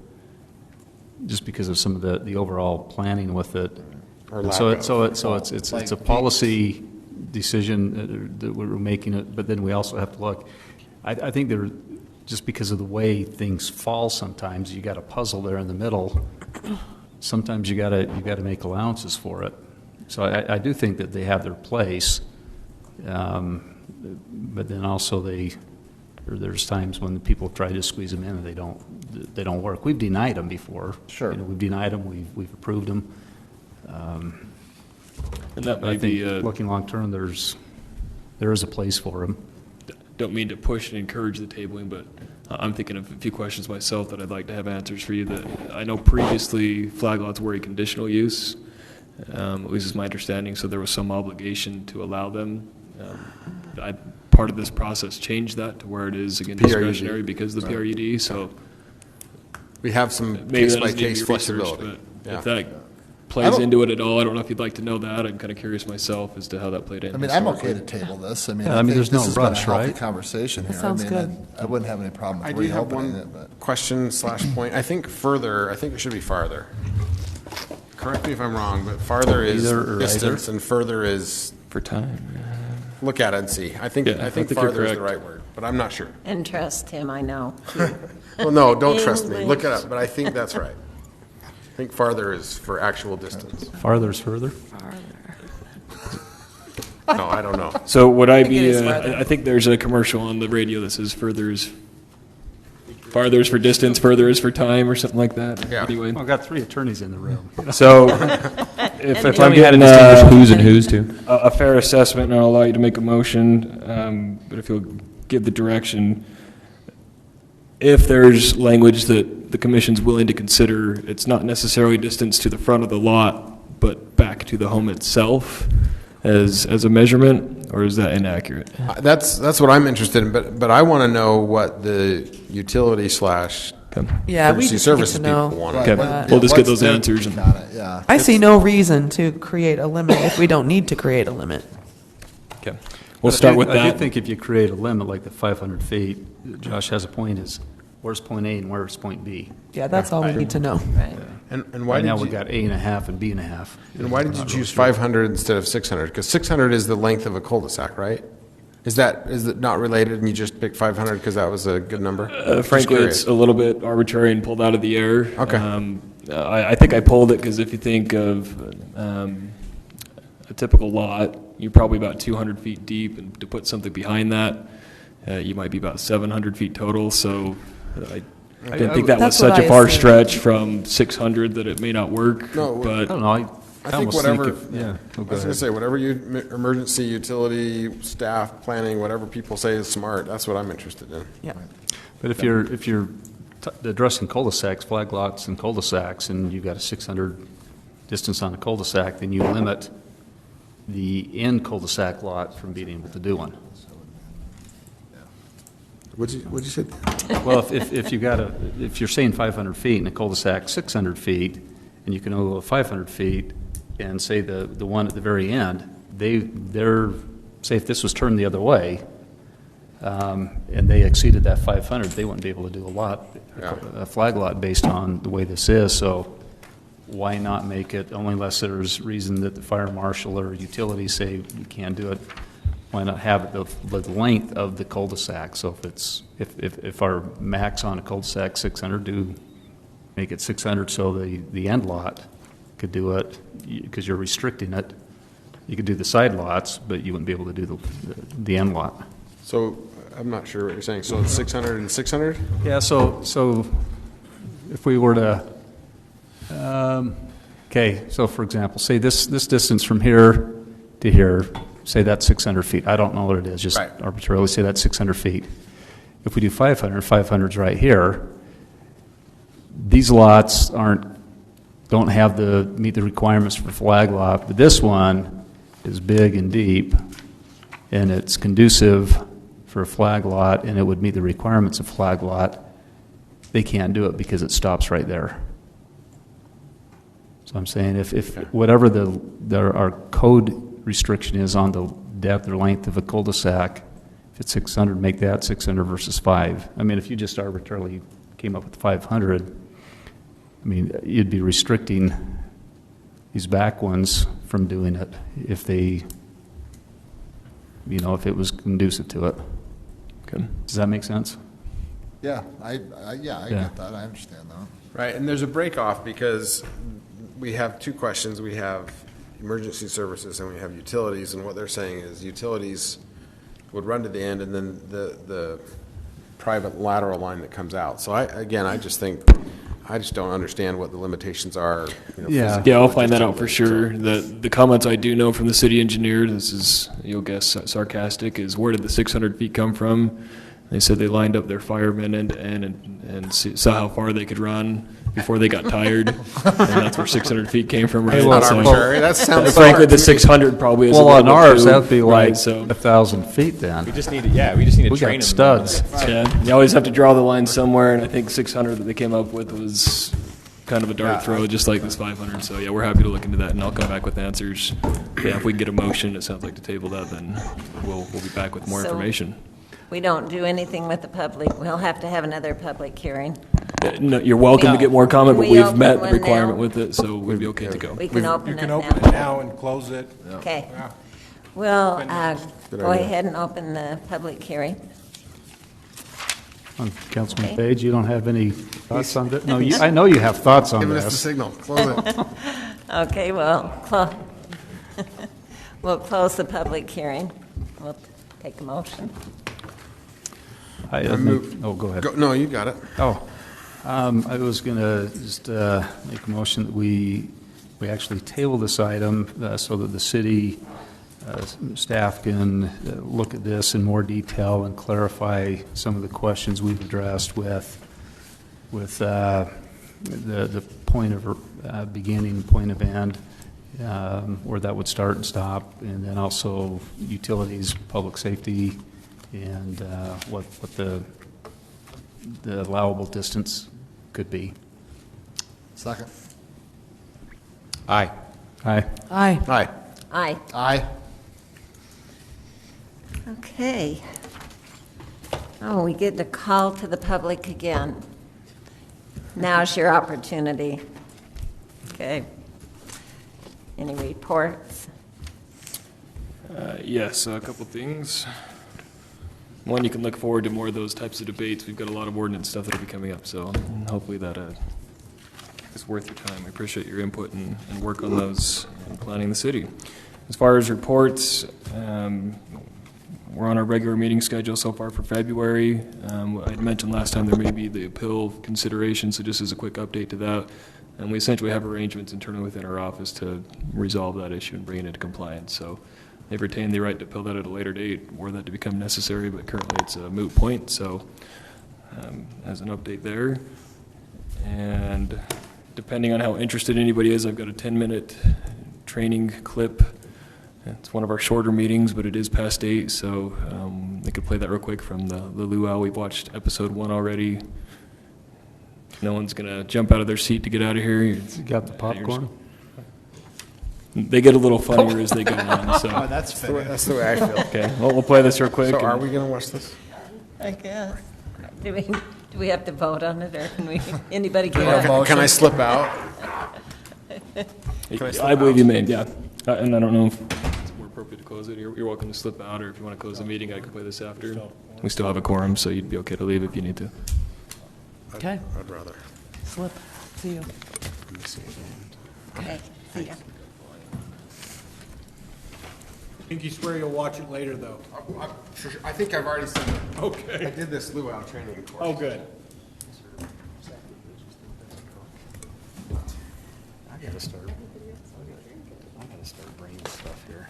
just because of some of the overall planning with it. Or So lack it's a policy decision that we're making it, but then we also have to look. I think there, just because of the way things fall, sometimes you got a puzzle there in the middle. Sometimes you got to make allowances for it. So I do think that they have their place, but then also there's times when people try to squeeze them in and they don't work. We've denied them before. Sure. We've denied them. We've approved them. And that But I may think be, looking long term, there is a place for them. don't mean to push and encourage the tabling, but I'm thinking of a few questions myself that I'd like to have answers for you. That I know previously flag lots were a conditional use, at least is my understanding, so there was some obligation to allow them. Part of this process changed that to where it is, again, PRUD. discretionary because of the PRUD, so We have some maybe that doesn't need to case-by-case be researched, flexibility. but if that plays into it at all, I don't know if you'd like to know that. I'm kind of curious myself as to how that played in. I mean, I'm okay to table this. I mean, Yeah, I mean, think there's no this has been a rush, healthy right? conversation here. sounds I mean, good. I wouldn't have any problem I with do have reopening one it, but. question / point. I think it should be farther. Correct me if I'm wrong, but farther is Either or distance and further is, For time. look at it and see. I think Yeah, I think you're farther is the correct. right word, but I'm not sure. And trust him, I know. Well, no, don't trust me. Look it up, but I think that's right. I think farther is for actual distance. Farther is further. No, I don't know. So would I be, it is farther. I think there's a commercial on the radio that says farther is for distance, further is for time, or something like that. Yeah. Anyway, Well, I've got 3 attorneys in the room. so if Tell I'm me how to getting distinguish who's and who's too. a fair assessment, and I'll allow you to make a motion, but if you'll give the direction, if there's language that the commission's willing to consider, it's not necessarily distance to the front of the lot, but back to the home itself as a measurement, or is that inaccurate? That's what I'm interested in, but I want to know what the utility / Yeah, we emergency just services need to know. people want. Okay. But, We'll just get what's those their answers take and- on it, yeah. I see no reason to create a limit if we don't need to create a limit. Okay. We'll start with I do that. think if you create a limit like the 500 feet, Josh has a point, is where's point A and where's point B? Yeah, that's all we need to know. Right. And why Right now, did we've you, got A and a half and B and a half. and why did you Not choose really sure. 500 instead of 600? Because 600 is the length of a cul-de-sac, right? Is it not related and you just picked 500 because that was a good number? Just Frankly, curious. it's a little bit arbitrary and pulled out of the air. Okay. I think I pulled it because if you think of a typical lot, you're probably about 200 feet deep, and to put something behind that, you might be about 700 feet total. So I didn't think that was That's what such a I far assumed. stretch from 600 that it may not work. No, I but don't know. I think whatever, Yeah. I was going to say, whatever emergency, utility, staff, planning, whatever people say is smart, that's what I'm interested in. Yeah. But if you're addressing cul-de-sacs, flag lots and cul-de-sacs, and you've got a 600 distance on a cul-de-sac, then you limit the end cul-de-sac lot from being able to do one. What'd you say? Well, if you're saying 500 feet and a cul-de-sac 600 feet, and you can only go 500 feet, and say the one at the very end, they're say if this was turned the other way, and they exceeded that 500, they wouldn't be able to do a flag lot based on the way this is. So why not make it, only unless there's reason that the fire marshal or utilities say you can't do it, why not have it the length of the cul-de-sac? So if our max on a cul-de-sac 600, do make it 600 so the end lot could do it, because you're restricting it. You could do the side lots, but you wouldn't be able to do the end lot. So I'm not sure what you're saying. So it's 600 and 600? Yeah, so if we were to, okay, so for example, say this distance from here to here, say that's 600 feet. I don't know what it is, just Right. arbitrarily say that's 600 feet. If we do 500, 500's right here. These lots don't have meet the requirements for flag lot, but this one is big and deep, and it's conducive for a flag lot, and it would meet the requirements of flag lot. They can't do it because it stops right there. So I'm saying if whatever our code restriction is on the depth or length of a cul-de-sac, if it's 600, make that 600 versus 5. I mean, if you just arbitrarily came up with 500, I mean, you'd be restricting these back ones from doing it if they, if it was conducive to it. Okay. Does that make sense? Yeah, I get that. I understand that. Right, and there's a break-off because we have two questions. We have emergency services and we have utilities, and what they're saying is utilities would run to the end and then the private lateral line that comes out. So I just don't understand what the limitations are. Yeah, I'll find that out for sure. The comments I do know from the city engineer, this is, you'll guess, sarcastic, is where did the 600 feet come from? They said they lined up their firemen and saw how far they could run before they got tired, and that's where 600 feet came from. Right? Not arbitrary. That sounds frankly, the 600 probably is. Well, on ours, that would be like right, so 1,000 feet then. We just need to We train got them. studs. Yeah, you always have to draw the line somewhere, and I think 600 that they came up with was kind of a dart throw, just like this 500. So yeah, we're happy to look into that, and I'll come back with answers. Yeah, if we can get a motion, it sounds like to table that, then we'll be back with more So- information. We don't do anything with the public. We'll have to have another public hearing. No, you're welcome to get more comment, but We we've open met the one requirement now. with it, so we'd be okay to go. We can open You it can now. open it now and close it. Okay. Yeah. We'll Good go idea. ahead and open the public hearing. Councilman Okay. Page, you don't have any thoughts on this? No, I know you have thoughts on Giving us the this. signal. Close it. Okay, we'll close the public hearing. We'll take a motion. Go ahead. No, you got it. I was going to just make a motion that we actually table this item so that the city staff can look at this in more detail and clarify some of the questions we've addressed with the point of beginning, point of end, where that would start and stop, and then also utilities, public safety, and what the allowable distance could be. Second. Aye. Aye. Aye. Aye. Aye. Aye. Okay. Oh, we get the call to the public again. Now's your opportunity. Okay. Any reports? Yes, a couple things. One, you can look forward to more of those types of debates. We've got a lot of ordinance stuff that'll be coming up, so hopefully that is worth your time. I appreciate your input and work on those in planning the city. As far as reports, we're on our regular meeting schedule so far for February. I mentioned last time there may be the appeal consideration, so just as a quick update to that. And we essentially have arrangements internally within our office to resolve that issue and bring it into compliance. So they've retained the right to appeal that at a later date, were that to become necessary, but currently it's a moot point. So as an update there. And depending on how interested anybody is, I've got a 10-minute training clip. It's one of our shorter meetings, but it is past 8, so they could play that real quick from the luau. We've watched episode 1 already. No one's going to jump out of their seat to get out of here. You got the popcorn? They get a little funnier as they go on. So. That's the way I feel. Okay, well, we'll play this real quick. So are we going to watch this? I guess. Do we have to vote on it, or can anybody get out? Can I slip out? I believe you may, yeah. And I don't know if it's more appropriate to close it. You're welcome to slip out, or if you want to close the meeting, I can play this after. We still have a quorum, so you'd be okay to leave if you need to. Okay. I'd rather. Slip. See you. Okay, see ya. Pinky swear you'll watch it later, though. I think I've already seen it. Okay. I did this luau training course. Oh, good. I gotta start bringing stuff here.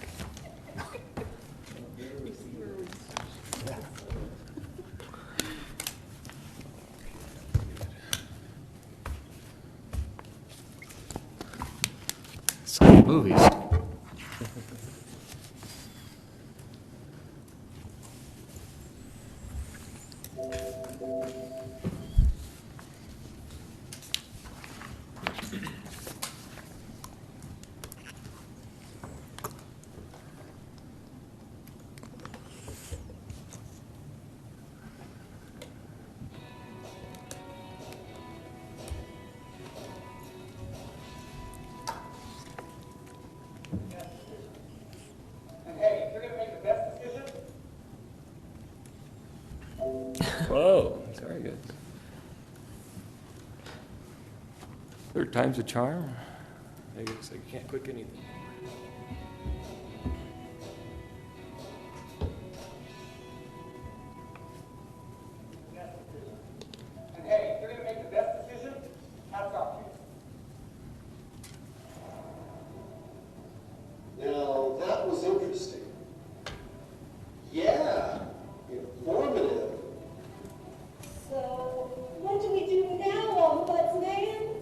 Some movies. Whoa, very good. Third time's a charm. Maybe it's like you can't click anything. And hey, if you're going to make the best decision, hats off to you. Now, that was interesting. Yeah, informative. So, what do we do now, Ombudsman?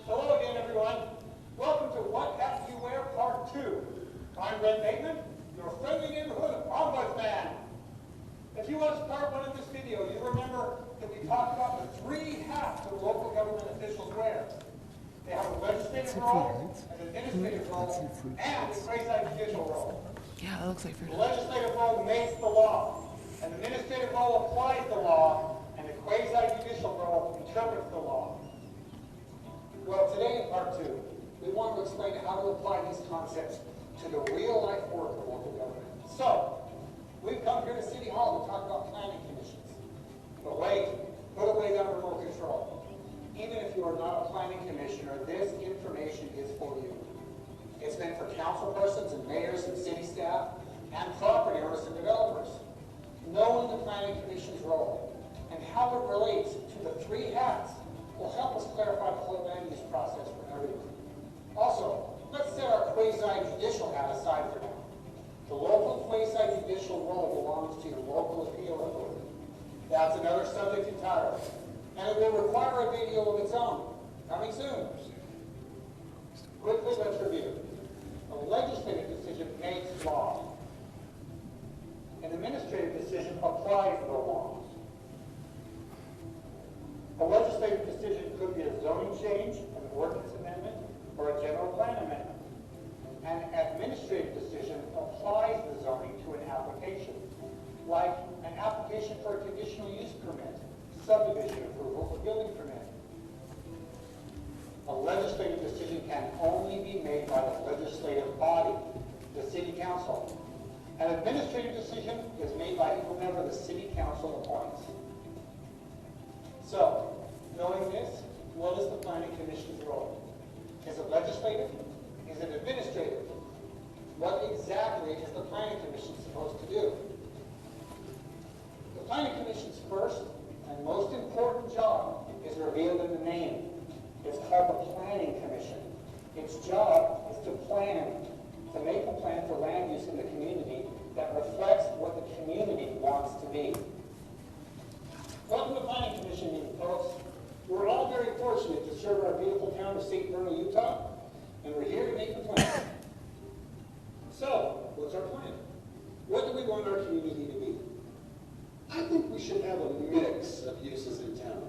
Hello again, everyone. Welcome to What Hat Do You Wear Part 2. I'm Red Bateman, your friendly neighborhood ombudsman. If you watched Part 1 of this video, you remember that we talked about the 3 hats that local government officials wear. They have a legislative role, an administrative role, and a quasi-judicial role. Yeah, it looks like The legislative role makes the law, an administrative role applies the law, and the quasi-judicial role interprets the law. Well, today in Part 2, we want to explain how to apply these concepts to the real-life work of local government. So, we've come here to City Hall to talk about planning commissions. But wait, put away that remote control. Even if you are not a planning commissioner, this information is for you. It's meant for council persons and mayors and city staff and property owners and developers. Knowing the planning commission's role and how it relates to the 3 hats will help us clarify the whole land use process for everyone. Also, let's set our quasi-judicial hat aside for now. The local quasi-judicial role belongs to your local appeal authority. That's another subject entirely. And it will require a video of its own. Coming soon. Quickly, let's review. A legislative decision makes law. An administrative decision applies the law. A legislative decision could be a zoning change, an ordinance amendment, or a general plan amendment. An administrative decision applies the zoning to an application, like an application for a conditional use permit, subdivision approval, or building permit. A legislative decision can only be made by the legislative body, the city council. An administrative decision is made by whomever the city council appoints. So, knowing this, what is the planning commission's role? Is it legislative? Is it administrative? What exactly is the planning commission supposed to do? The planning commission's first and most important job is revealed in the name. It's called the Planning Commission. Its job is to plan, to make a plan for land use in the community that reflects what the community wants to be. Welcome to Planning Commission meeting, folks. We're all very fortunate to serve our beautiful town of St. Bruno, Utah, and we're here to make the plan. So, what's our plan? What do we want our community to be? I think we should have a mix of uses in town.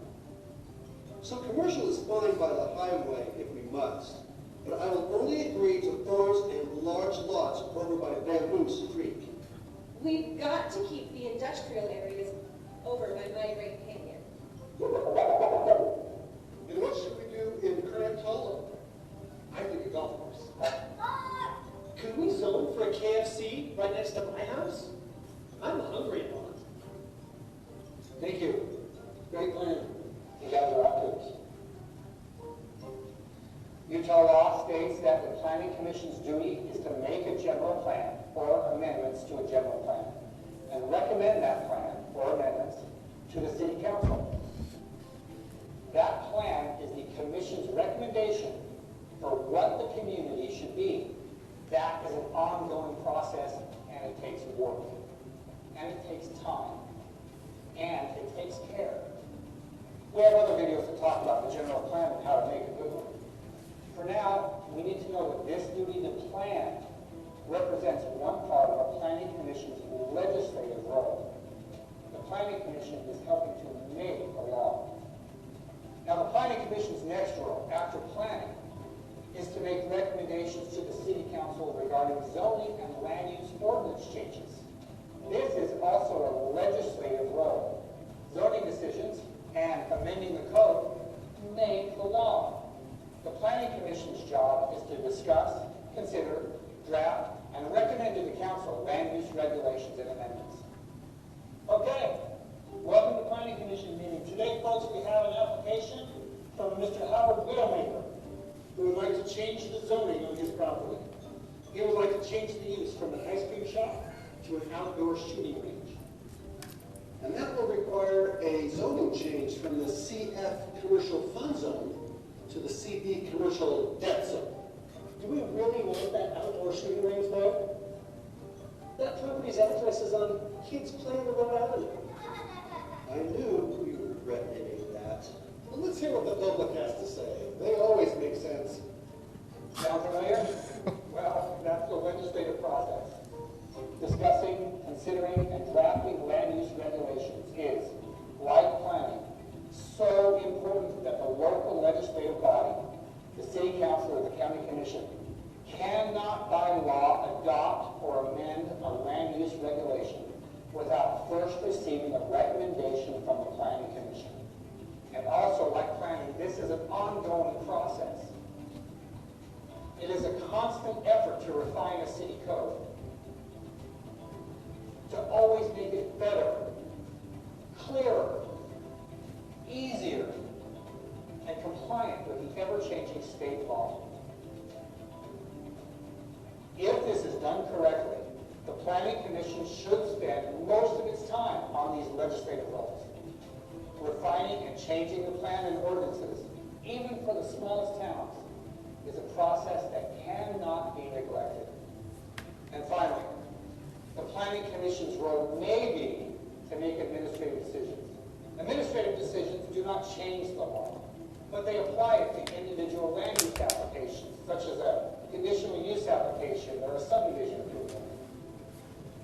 So commercial is fine by the highway if we must, but I will only agree to farms and large lots over by Bamboos Creek. We've got to keep the industrial areas over by Migraine Canyon. And what should we do in Current Hollow? I think a golf course. Could we zone for a KFC right next to my house? I'm hungry, Mom. Thank you. Utah law states that the Planning Commission's duty is to make a general plan or amendments to a general plan and recommend that plan or amendments to the City Council. That plan is the Commission's recommendation for what the community should be. That is an ongoing process, and it takes work, and it takes time, and it takes care. We have other videos that talk about the general plan and how to make a good one. For now, we need to know that this duty to plan represents one part of a Planning Commission's legislative role. The Planning Commission is helping to make a law. Now, the Planning Commission's next role, after planning, is to make recommendations to the City Council regarding zoning and land use ordinance changes. This is also a legislative role. Zoning decisions and amending the code make the law. The Planning Commission's job is to discuss, consider, draft, and recommend to the Council land use regulations and amendments. Okay, welcome to Planning Commission meeting. Today, folks, we have an application from Mr. Howard Widowmaker, who would like to change the zoning on his property. He would like to change the use from an ice cream shop to an outdoor shooting range. And that will require a zoning change from the CF commercial fund zone to the CB commercial debt zone. Do we really want that outdoor shooting range, though? That property's address is on Kids Playing Road Avenue. I knew we would regret naming that. Well, let's hear what the public has to say. They always make sense. Sound familiar? Well, that's the legislative process. Discussing, considering, and drafting land use regulations is, like planning, so important that the local legislative body, the City Council or the County Commission, cannot by law adopt or amend a land use regulation without first receiving a recommendation from the Planning Commission. And also, like planning, this is an ongoing process. It is a constant effort to refine a city code, to always make it better, clearer, easier, and compliant with the ever-changing state law. If this is done correctly, the Planning Commission should spend most of its time on these legislative roles. Refining and changing the plan and ordinances, even for the smallest towns, is a process that cannot be neglected. And finally, the Planning Commission's role may be to make administrative decisions. Administrative decisions do not change the law, but they apply it to individual land use applications, such as a conditional use application or a subdivision approval.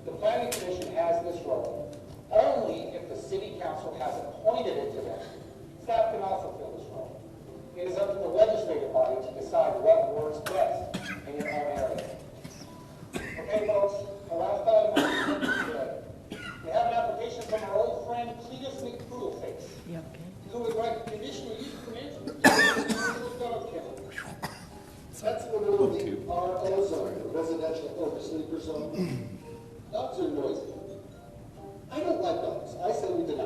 The Planning Commission has this role only if the City Council has appointed it to them. Staff can also fill this role. It is up to the legislative body to decide what works best in your own area. Okay, folks, our last item today. We have an application from our old friend Cletus McPoodleface, who would like a conditional use permit for dog kennel. That's the middle of the RO zone, the residential oversleeper zone. Dogs are noisy. I don't like dogs. I say we deny.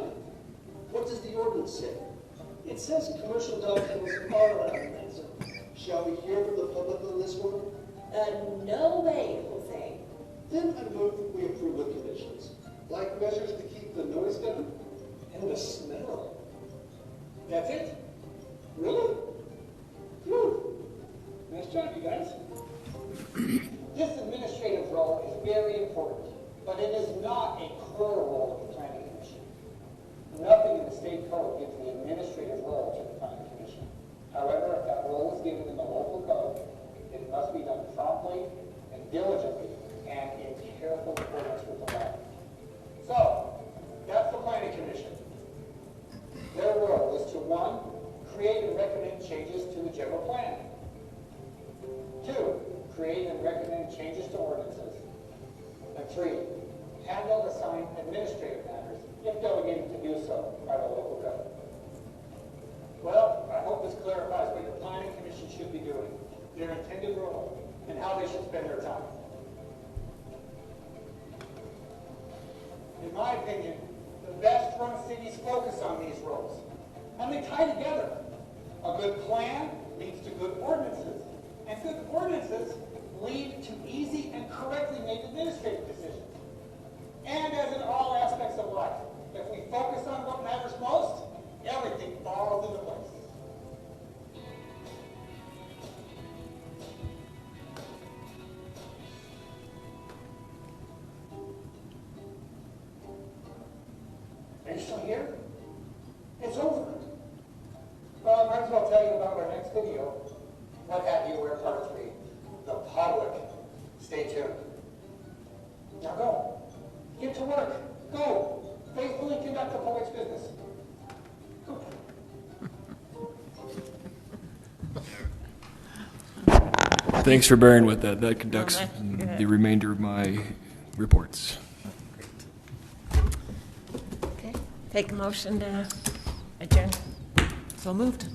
What does the ordinance say? It says commercial dog kennels are allowed in that zone. Shall we hear from the public on this one? No way, Jose. Then I move that we approve the conditions. Like measures to keep the noise down and the smell. That's it? Really? Whew. Nice job, you guys. This administrative role is very important, but it is not a core role of the Planning Commission. Nothing in the state code gives the administrative role to the Planning Commission. However, if that role is given in the local code, it must be done promptly and diligently and in careful accordance with the law. So, that's the Planning Commission. Their role is to, 1, create and recommend changes to the general plan. 2, create and recommend changes to ordinances. And 3, handle and assign administrative matters, if delegated to do so by the local code. Well, I hope this clarifies what the Planning Commission should be doing, their intended role, and how they should spend their time. In my opinion, the best-run cities focus on these roles, and they tie together. A good plan leads to good ordinances. ordinances lead to easy and correctly made administrative decisions. And as in all aspects of life, if we focus on what matters most, everything falls into place. Are you still here? It's over. Well, I might as well tell you about our next video. What have you, we're part 3. The public. Stay tuned. Now go. Get to work. Go. Faithfully conduct the public's business. Go. Thanks for bearing with that. That conducts the remainder of my reports. Okay, take a motion to adjourn. So moved.